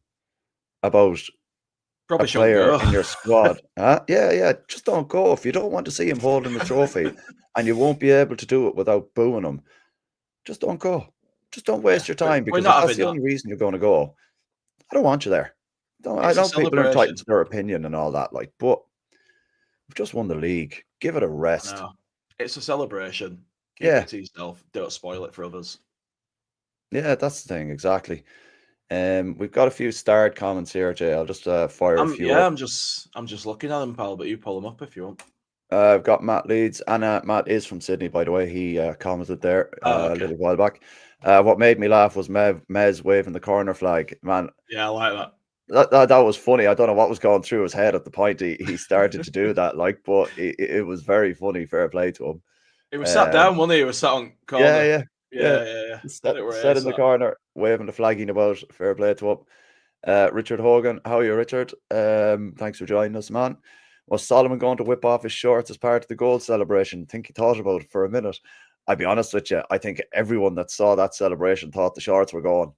about probably a player in your squad, just don't go. If you don't want to see him holding the trophy and you won't be able to do it without booing him, just don't go. Just don't waste your time, because if that's the only reason you're going to go, I don't want you there. I know people are entitled to their opinion and all that, like, but we've just won the league. Give it a rest. It's a celebration. Keep it to yourself. Don't spoil it for others. Yeah, that's the thing, exactly. We've got a few starred comments here, Jay. I'll just fire a few. Yeah, I'm just looking at them, pal, but you pull them up if you want. I've got Matt Leeds, and Matt is from Sydney, by the way. He commented there a little while back. What made me laugh was Mez waving the corner flag. Man, yeah, I like that. That was funny. I don't know what was going through his head at the point he started to do that, like, but it was very funny. Fair play to him. He was sat down, wasn't he? He was sat on corner. Yeah. Sat in the corner, waving the flagging about. Fair play to him. Richard Hogan, how are you, Richard? Thanks for joining us, man. Was Solomon going to whip off his shorts as part of the goal celebration? Think he thought about it for a minute. I'll be honest with you, I think everyone that saw that celebration thought the shorts were going.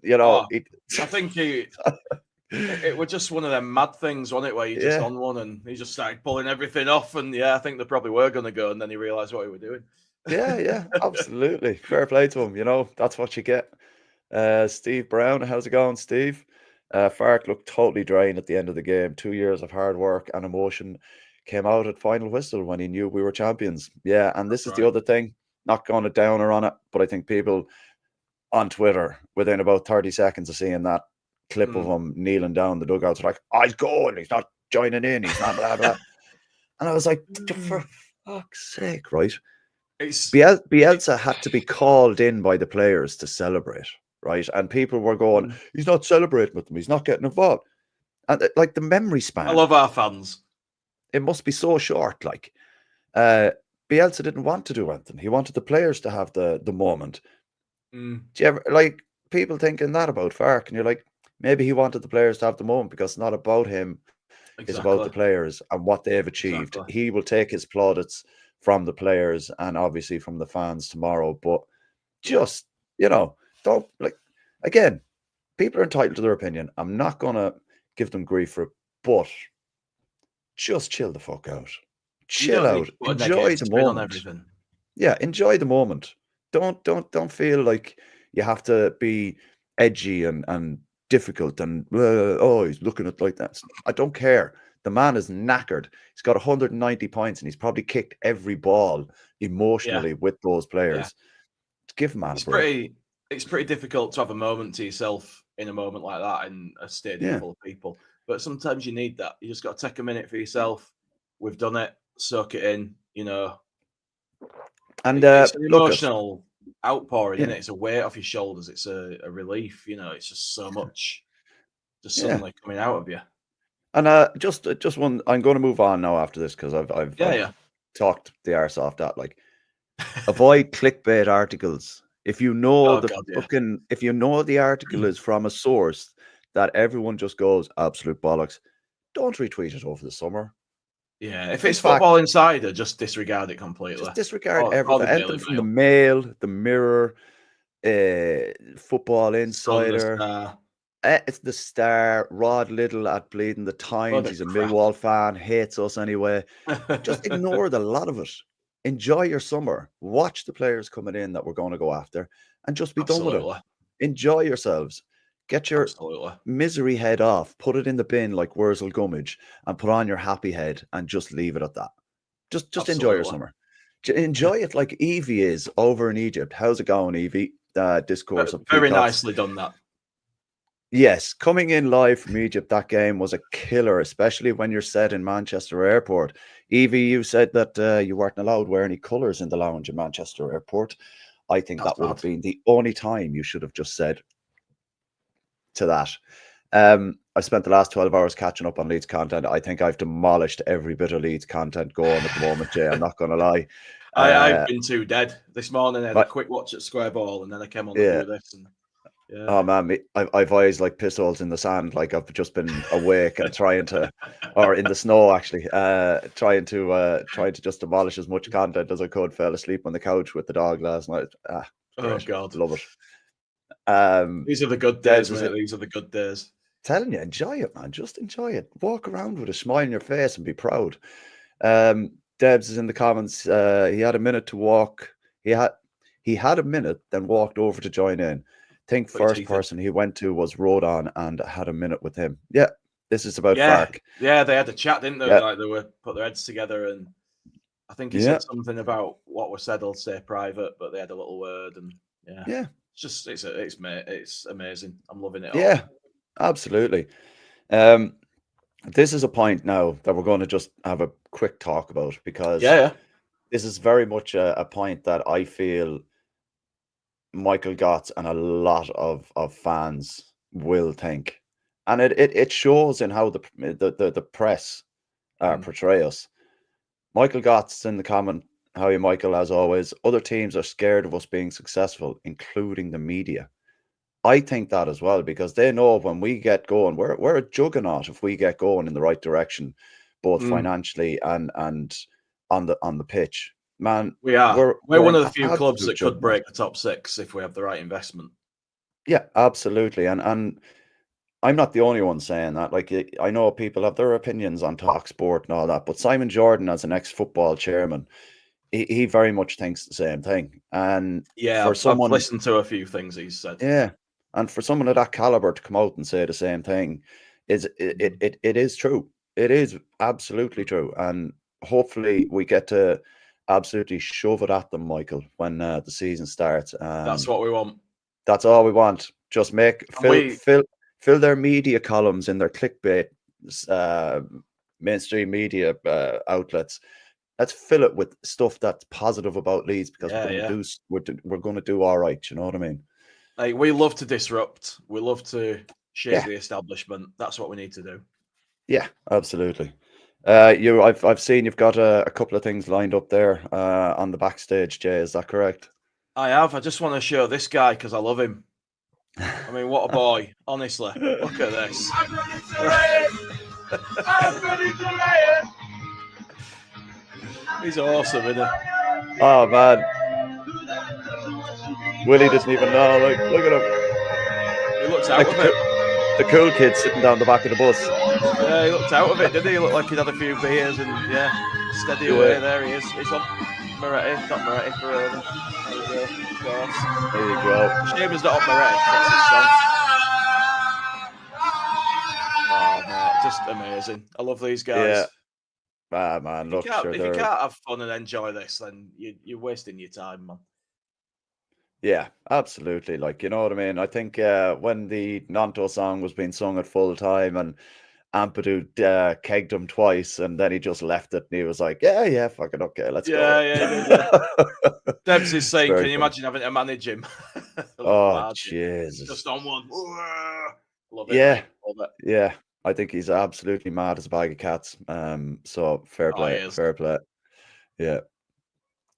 I think it was just one of them mad things, wasn't it, where you just on one and he just started pulling everything off, and I think they probably were going to go, and then he realised what he was doing. Yeah, absolutely. Fair play to him. That's what you get. Steve Brown, how's it going, Steve? Fark looked totally drained at the end of the game. 2 years of hard work and emotion came out at final whistle when he knew we were champions. Yeah, and this is the other thing, not going to downer on it, but I think people on Twitter, within about 30 seconds of seeing that clip of him kneeling down the dugouts, like, I'll go, and he's not joining in, he's not blah, blah. And I was like, for fuck's sake, right? Bielsa had to be called in by the players to celebrate, right? And people were going, he's not celebrating with them, he's not getting involved. And like, the memory span. I love our fans. It must be so short. Like, Bielsa didn't want to do anything. He wanted the players to have the moment. Do you ever, like, people thinking that about Fark, and you're like, maybe he wanted the players to have the moment because it's not about him. It's about the players and what they've achieved. He will take his plaudits from the players and obviously from the fans tomorrow. But just, don't, like, again, people are entitled to their opinion. I'm not going to give them grief for it, but just chill the fuck out. Chill out. Enjoy the moment. Yeah, enjoy the moment. Don't feel like you have to be edgy and difficult and he's looking at like that. I don't care. The man is knackered. He's got 190 points, and he's probably kicked every ball emotionally with those players. Give him a break. It's pretty difficult to have a moment to yourself in a moment like that in a stadium full of people. But sometimes you need that. You just got to take a minute for yourself. We've done it. Soak it in. And it's an emotional outpouring, isn't it? It's a weight off your shoulders. It's a relief. It's just so much just suddenly coming out of you. And just one. I'm going to move on now after this because I've talked the arse off that. Like, avoid clickbait articles. If you know if you know the article is from a source that everyone just goes absolute bollocks, don't retweet it over the summer. Yeah, if it's Football Insider, just disregard it completely. Just disregard everything. Anything from the Mail, the Mirror, Football Insider. It's the Star. Rod Little at Bleeding the Times. He's a Millwall fan. Hates us anyway. Just ignore the lot of it. Enjoy your summer. Watch the players coming in that we're going to go after, and just be done with it. Enjoy yourselves. Get your misery head off. Put it in the bin like Wurzel Gummidge, and put on your happy head, and just leave it at that. Just enjoy your summer. Enjoy it like Evie is over in Egypt. How's it going, Evie? Discourse of very nicely done that. Yes, coming in live from Egypt, that game was a killer, especially when you're set in Manchester Airport. Evie, you said that you weren't allowed wear any colours in the lounge in Manchester Airport. I think that would have been the only time you should have just said to that. I spent the last 12 hours catching up on Leeds content. I think I've demolished every bit of Leeds content going at the moment, Jay. I'm not going to lie. I've been too dead. This morning I had a quick watch at Square Ball, and then I came on to do this. And oh man, I've eyes like piss holes in the sand. Like I've just been awake and trying to, or in the snow actually, trying to just demolish as much content as I could. Fell asleep on the couch with the dog last night. Oh God, love it. These are the good days, mate. These are the good days. Telling you, enjoy it, man. Just enjoy it. Walk around with a smile on your face and be proud. Debs is in the comments. He had a minute to walk. He had a minute, then walked over to join in. Think first person he went to was Rodon and had a minute with him. Yeah, this is about Fark. Yeah, they had a chat, didn't they? Like they were put their heads together, and I think he said something about what was said. I'll say private, but they had a little word, and it's it's amazing. I'm loving it. Yeah, absolutely. This is a point now that we're going to just have a quick talk about because this is very much a point that I feel Michael Gotts and a lot of fans will think, and it shows in how the press portray us. Michael Gotts in the comment, how are you, Michael? As always, other teams are scared of us being successful, including the media. I think that as well, because they know when we get going, we're a juggernaut if we get going in the right direction, both financially and on the pitch. Man, we are. We're one of the few clubs that could break the top six if we have the right investment. Yeah, absolutely. And I'm not the only one saying that. Like, I know people have their opinions on Talk Sport and all that, but Simon Jordan, as an ex-football chairman, he very much thinks the same thing. And I've listened to a few things he's said. Yeah, and for someone of that caliber to come out and say the same thing, it is true. It is absolutely true, and hopefully we get to absolutely shove it at them, Michael, when the season starts. That's what we want. That's all we want. Just fill their media columns in their clickbait mainstream media outlets. Let's fill it with stuff that's positive about Leeds, because we're going to do all right. You know what I mean? Like, we love to disrupt. We love to shake the establishment. That's what we need to do. Yeah, absolutely. I've seen you've got a couple of things lined up there on the backstage, Jay. Is that correct? I have. I just want to show this guy because I love him. I mean, what a boy! Honestly, look at this. I'm ready to lay it. I'm ready to lay it. He's awesome, isn't he? Oh man, Willie doesn't even know. Like, look at him. He looks out of it. The cool kid sitting down the back of the bus. Yeah, he looked out of it, didn't he? He looked like he'd had a few beers and steady away. There he is. He's on Moretti, not Moretti, Berardi. There you go, of course. There you go. Shame he's not on Moretti. That's his song. Oh, mate. just amazing. I love these Yeah. guys. Ah, man, look, If you can't have fun and enjoy this, then you're wasting your time, man. Yeah, absolutely. Like, you know what I mean? I think when the Nanto song was being sung at full time and Ampadu kegged him twice and then he just left it and he was like, yeah, fucking okay, let's go. Yeah. Debs is saying, can you funny. imagine having to manage him? Oh, Jesus. Just on one. Love it, Yeah. mate. Love it. Yeah. I think he's absolutely mad as a bag of cats. So fair play. Fair play. Yeah.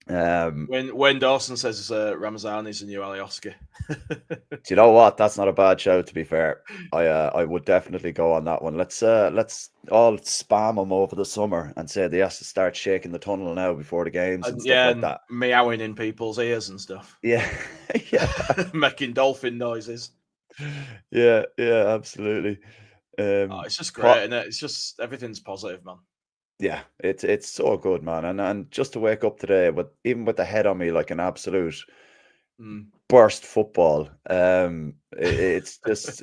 When Dawson says Ramazani's the new Alioski. Do you know what? That's not a bad show, to be fair. I would definitely go on that one. Let's all spam him over the summer and say they have to start shaking the tunnel now before the games and stuff like that. Meowing in people's ears and stuff. Yeah. Yeah. Making dolphin noises. Yeah, absolutely. It's just great, isn't it? It's just everything's positive, man. Yeah, it's so good, man. And just to wake up today even with the head on me like an absolute burst football. It's just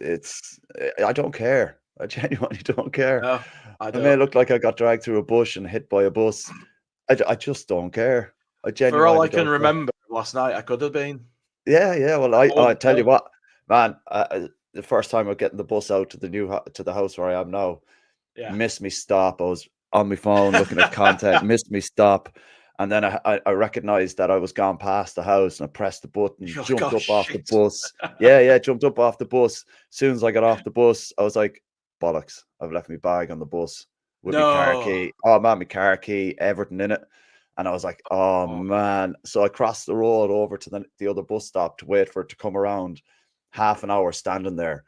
I don't care. I genuinely don't care. No, I may look like I got dragged through a bush and hit by a bus. I just don't care. I genuinely for all I can remember last night, I could have been. Yeah. Well, I tell you what, man. The first time I'm getting the bus out to the house where I am now, missed me stop. I was on my phone looking at content, missed me stop, and then I recognized that I was gone past the house and I pressed the button, jumped up off the bus. Yeah, jumped up off the bus. As soon as I got off the bus, I was like, bollocks, I've left my bag on the bus with my car key. Oh man, my car key, everything in it. And I was like, oh man. So I crossed the road over to the other bus stop to wait for it to come around. Half an hour standing there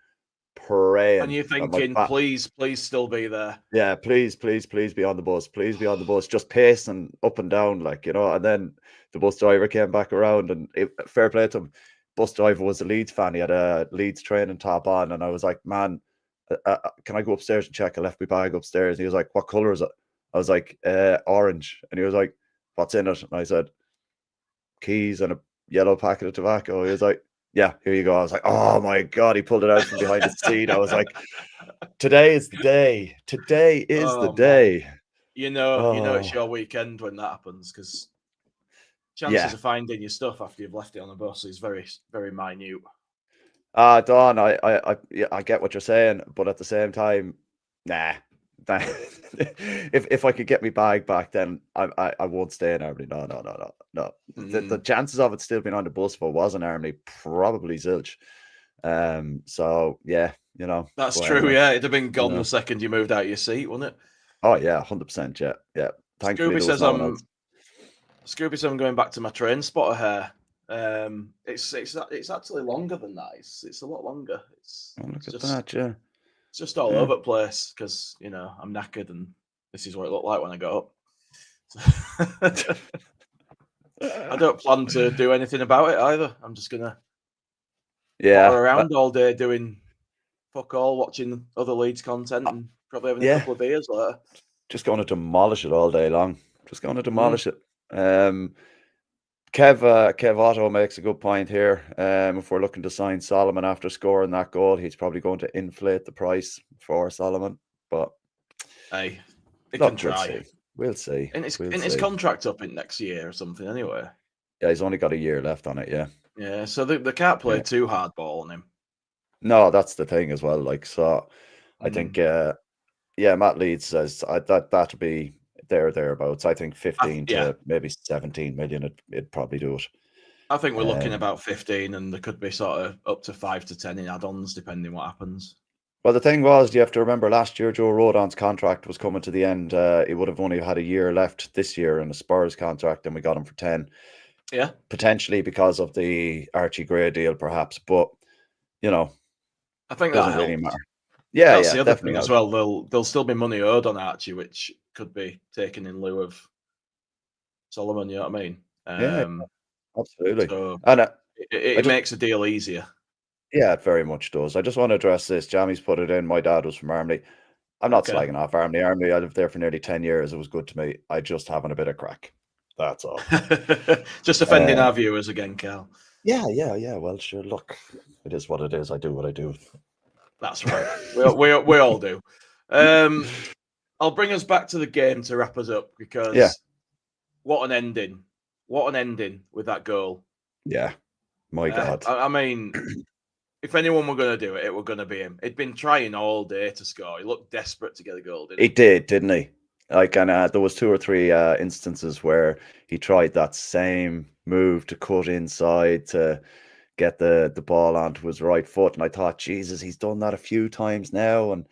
praying. And you're thinking, please still be there. Yeah, please be on the bus. Please be on the bus. Just pacing up and down, like, you know. And then the bus driver came back around and fair play to him. Bus driver was a Leeds fan. He had a Leeds training top on. And I was like, man, can I go upstairs and check? I left my bag upstairs. And he was like, what color is it? I was like, orange. And he was like, what's in it? And I said, keys and a yellow packet of tobacco. He was like, yeah, here you go. I was like, oh my God, he pulled it out from behind the seat. I was like, today is the day. Today is the day. Man. You know it's your weekend when that happens because chances of finding your stuff after you've left it on the bus is very, very minute. Don, I get what you're saying, but at the same time, nah. If I could get my bag back, then I won't stay in Armley. No. The chances of it still being on the bus if it was in Armley, probably zilch. So yeah, you know. That's true, yeah. It'd have been gone the second you moved out of your seat, wouldn't it? Oh yeah, 100%, yeah. Scooby says I'm going back to my train spotter hair. It's actually longer than that. It's a lot longer. Look at that, yeah. It's just all over the place because, you know, I'm knackered and this is what it looked like when I got up. I don't plan to do anything about it either. I'm just going to wander around all day doing fuck all, watching other Leeds content and probably having a couple of beers later. Just going to demolish it all day long. Just going to demolish it. Kev Otto makes a good point here. If we're looking to sign Solomon after scoring that goal, he's probably going to inflate the price for Solomon. But hey, it can try. We'll see. And his contract up in next year or something anyway. Yeah, he's only got a year left on it. Yeah. So they can't play too hard ball on him. No, that's the thing as well. Like, so I think Matt Leeds says that'd be thereabouts. I think 15 to maybe 17 million it'd probably do it. I think we're looking about 15 and there could be sort of up to 5 to 10 in add-ons depending what happens. Well, the thing was, you have to remember last year Joe Rodon's contract was coming to the end. He would have only had a year left this year in a Spurs contract and we got him for 10. Yeah. Potentially because of the Archie Gray deal perhaps, but you know, I think that doesn't really matter. Yeah, that's the other thing as well. There'll still be money owed on Archie, which could be taken in lieu of Solomon. You know what I mean? Absolutely. So and it makes a deal easier. Yeah, it very much does. I just want to address this. Jammy's put it in. My dad was from Armley. I'm not slagging off Armley. Armley, I lived there for nearly 10 years. It was good to me. I just having a bit of crack. That's all. Just offending our viewers again, Karl. Yeah. Well, sure. Look, it is what it is. I do what I do. That's right. We all do. I'll bring us back to the game to wrap us up because what an ending! What an ending with that goal. Yeah, my God. I mean, if anyone were going to do it, it were going to be him. He'd been trying all day to score. He looked desperate to get a goal, didn't he? He did, didn't he? Like, and there was 2 or 3 instances where he tried that same move to cut inside to get the ball onto his right foot, and I thought, Jesus, he's done that a few times now, and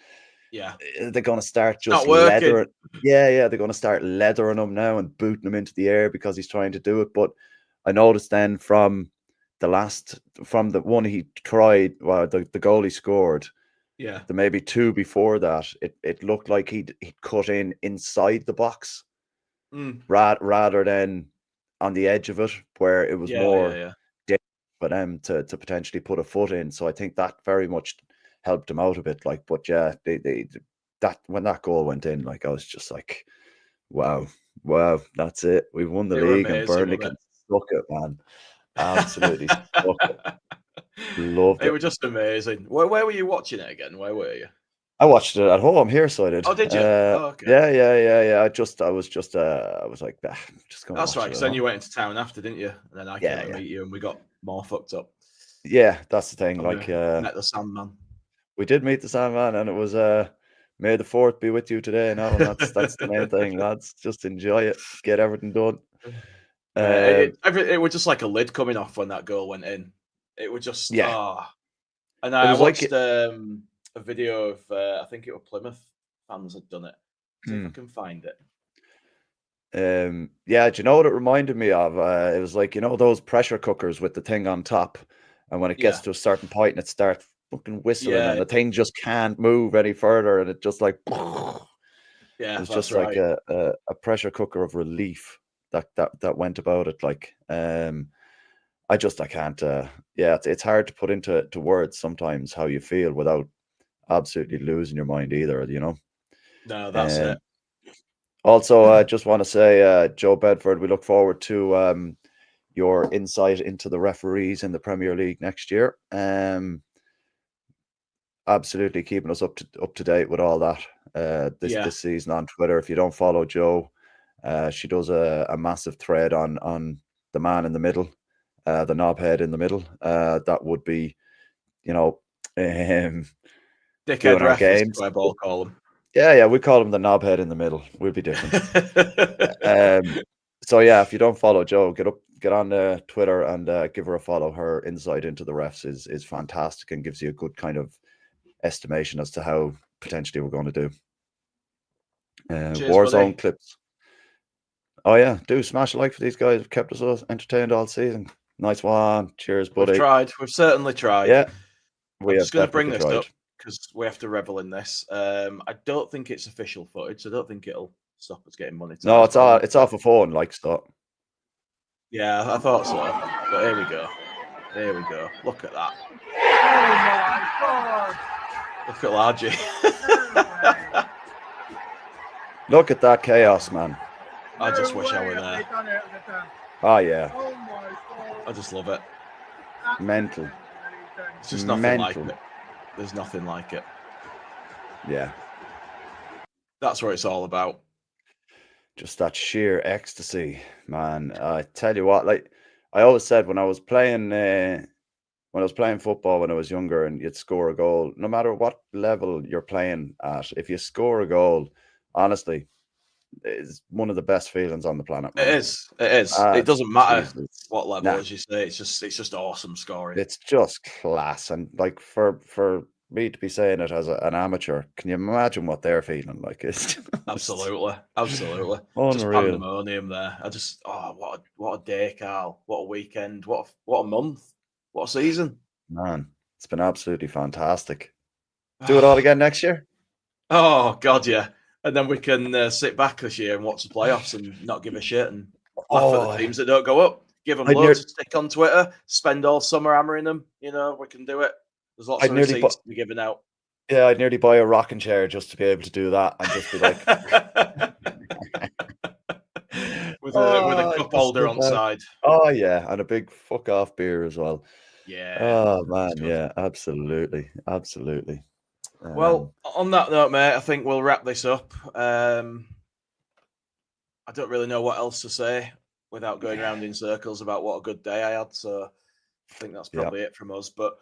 they're going to start just leathering. Yeah, they're going to start leathering him now and booting him into the air because he's trying to do it. But I noticed then from the one he tried, well, the goal he scored, the maybe 2 before that, it looked like he'd cut inside the box rather than on the edge of it, where it was more for them to potentially put a foot in. So I think that very much helped him out a bit. Like, but that when that goal went in, like, I was just like, wow, that's it. We've won the league, and Burnley can suck it, man. Absolutely suck it. Loved it. It was just amazing. Where were you watching it again? Where were you? I watched it at home here, so I did. Oh, did you? Okay. Yeah. I was like, just going. That's right. Because then you went into town after, didn't you? And then I came to meet you, and we got more fucked up. Yeah, that's the thing. Met the Sandman. We did meet the Sandman, and it was May the 4th be with you today. Now, and that's the main thing, lads. Just enjoy it, get everything done. It was just like a lid coming off when that goal went in. It was just And I watched a video of I think it was Plymouth fans had done it. See if I can find it. Do you know what it reminded me of? It was like, you know, those pressure cookers with the thing on top, and when it gets to a certain point and it starts fucking whistling, and the thing just can't move any further, and it just like it's just like a pressure cooker of relief that went about it. Like I can't it's hard to put into words sometimes how you feel without absolutely losing your mind either, you know. No, that's it. Also, I just want to say, Joe Bedford, we look forward to your insight into the referees in the Premier League next year. Absolutely keeping us up to date with all that this season on Twitter. If you don't follow Jo, she does a massive thread on the man in the middle, the knobhead in the middle. That would be, you know, dickhead ref, is what I call him. Yeah, we call him the knobhead in the middle. We'll be different. So yeah, if you don't follow Jo, get on Twitter and give her a follow. Her insight into the refs is fantastic and gives you a good kind of estimation as to how potentially we're going to do. Warzone clips. Oh yeah, do smash a like for these guys. Have kept us entertained all season. Nice one. Cheers, buddy. We've certainly tried. Yeah, I'm just going to bring this up because we have to revel in this. I don't think it's official footage, so I don't think it'll stop us getting money. No, it's off a phone, like stop. Yeah, I thought so. But here we go. Look at that. Oh my God. Look at Largy. Look at that chaos, man. I just wish I were there. Oh yeah. Oh my God. I just love it. Mental. It's just nothing like it. There's nothing like it. Yeah. That's what it's all about. Just that sheer ecstasy, man. I tell you what, like I always said when I was playing football when I was younger and you'd score a goal, no matter what level you're playing at, if you score a goal, honestly, it's one of the best feelings on the planet, man. It is. It doesn't matter what level, as you say. It's just awesome scoring. It's just class, and like for me to be saying it as an amateur, can you imagine what they're feeling like? It's absolutely unreal. Just pandemonium there. What a day, Karl. What a weekend. What a month. What a season. Man, it's been absolutely fantastic. Do it all again next year? Oh God, yeah. And then we can sit back this year and watch the playoffs and not give a shit and laugh at the teams that don't go up. Give them loads of stick on Twitter. Spend all summer hammering them. You know, we can do it. There's lots of receipts to be given out. Yeah, I'd nearly buy a rocking chair just to be able to do that and just be like... with a cup holder on side. Oh, yeah, and a big fuck-off beer as well. Yeah. Oh, man, yeah, absolutely. Well, on that note, mate, I think we'll wrap this up. I don't really know what else to say without going around in circles about what a good day I had. So I think that's probably it from us. But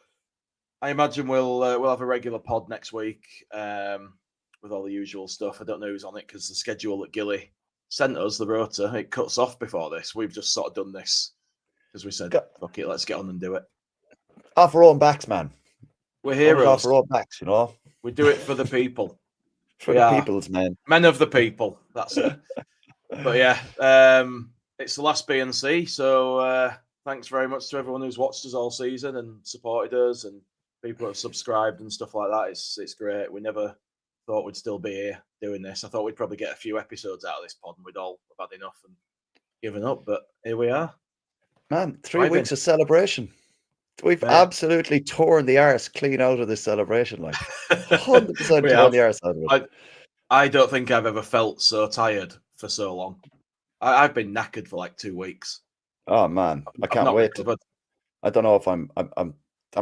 I imagine we'll have a regular pod next week with all the usual stuff. I don't know who's on it because the schedule that Gilly sent us, the rota, it cuts off before this. We've just sort of done this because we said, fuck it, let's get on and do it. Off our own backs, man. We're heroes. Off our own backs, you know. We do it for the people. For the people's men. Men of the people. That's it. But yeah, it's the last B&C. So thanks very much to everyone who's watched us all season and supported us, and people that have subscribed and stuff like that. It's great. We never thought we'd still be here doing this. I thought we'd probably get a few episodes out of this pod and we'd all have had enough and given up. But here we are. Man, 3 weeks of celebration. We've absolutely torn the arse clean out of this celebration. Like 100% torn the arse out of it. I don't think I've ever felt so tired for so long. I've been knackered for like 2 weeks. Oh man, I can't wait. I don't know if I'm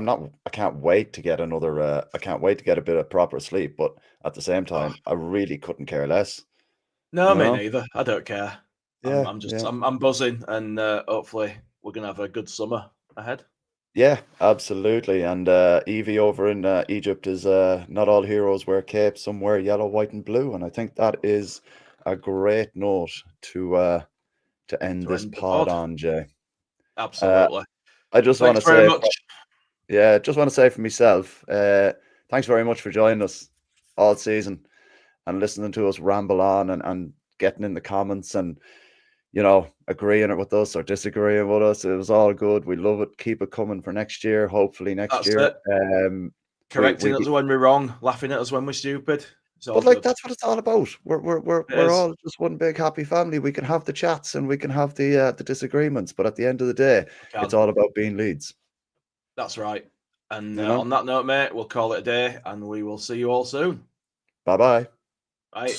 not. I can't wait to get another. I can't wait to get a bit of proper sleep. But at the same time, I really couldn't care less. No, me neither. I don't care. Yeah, I'm buzzing, and hopefully we're gonna have a good summer ahead. Yeah, absolutely. And Evie over in Egypt is not all heroes wear capes, some wear yellow, white, and blue. And I think that is a great note to end this pod on, Jay. Absolutely. I just want to say, just want to say for myself, thanks very much for joining us all season and listening to us ramble on and getting in the comments and, you know, agreeing with us or disagreeing with us. It was all good. We love it. Keep it coming for next year. Hopefully next year. Correcting us when we're wrong, laughing at us when we're stupid. But like that's what it's all about. We're all just one big happy family. We can have the chats and we can have the disagreements, but at the end of the day, it's all about being Leeds. That's right. And on that note, mate, we'll call it a day, and we will see you all soon. Bye-bye. Bye.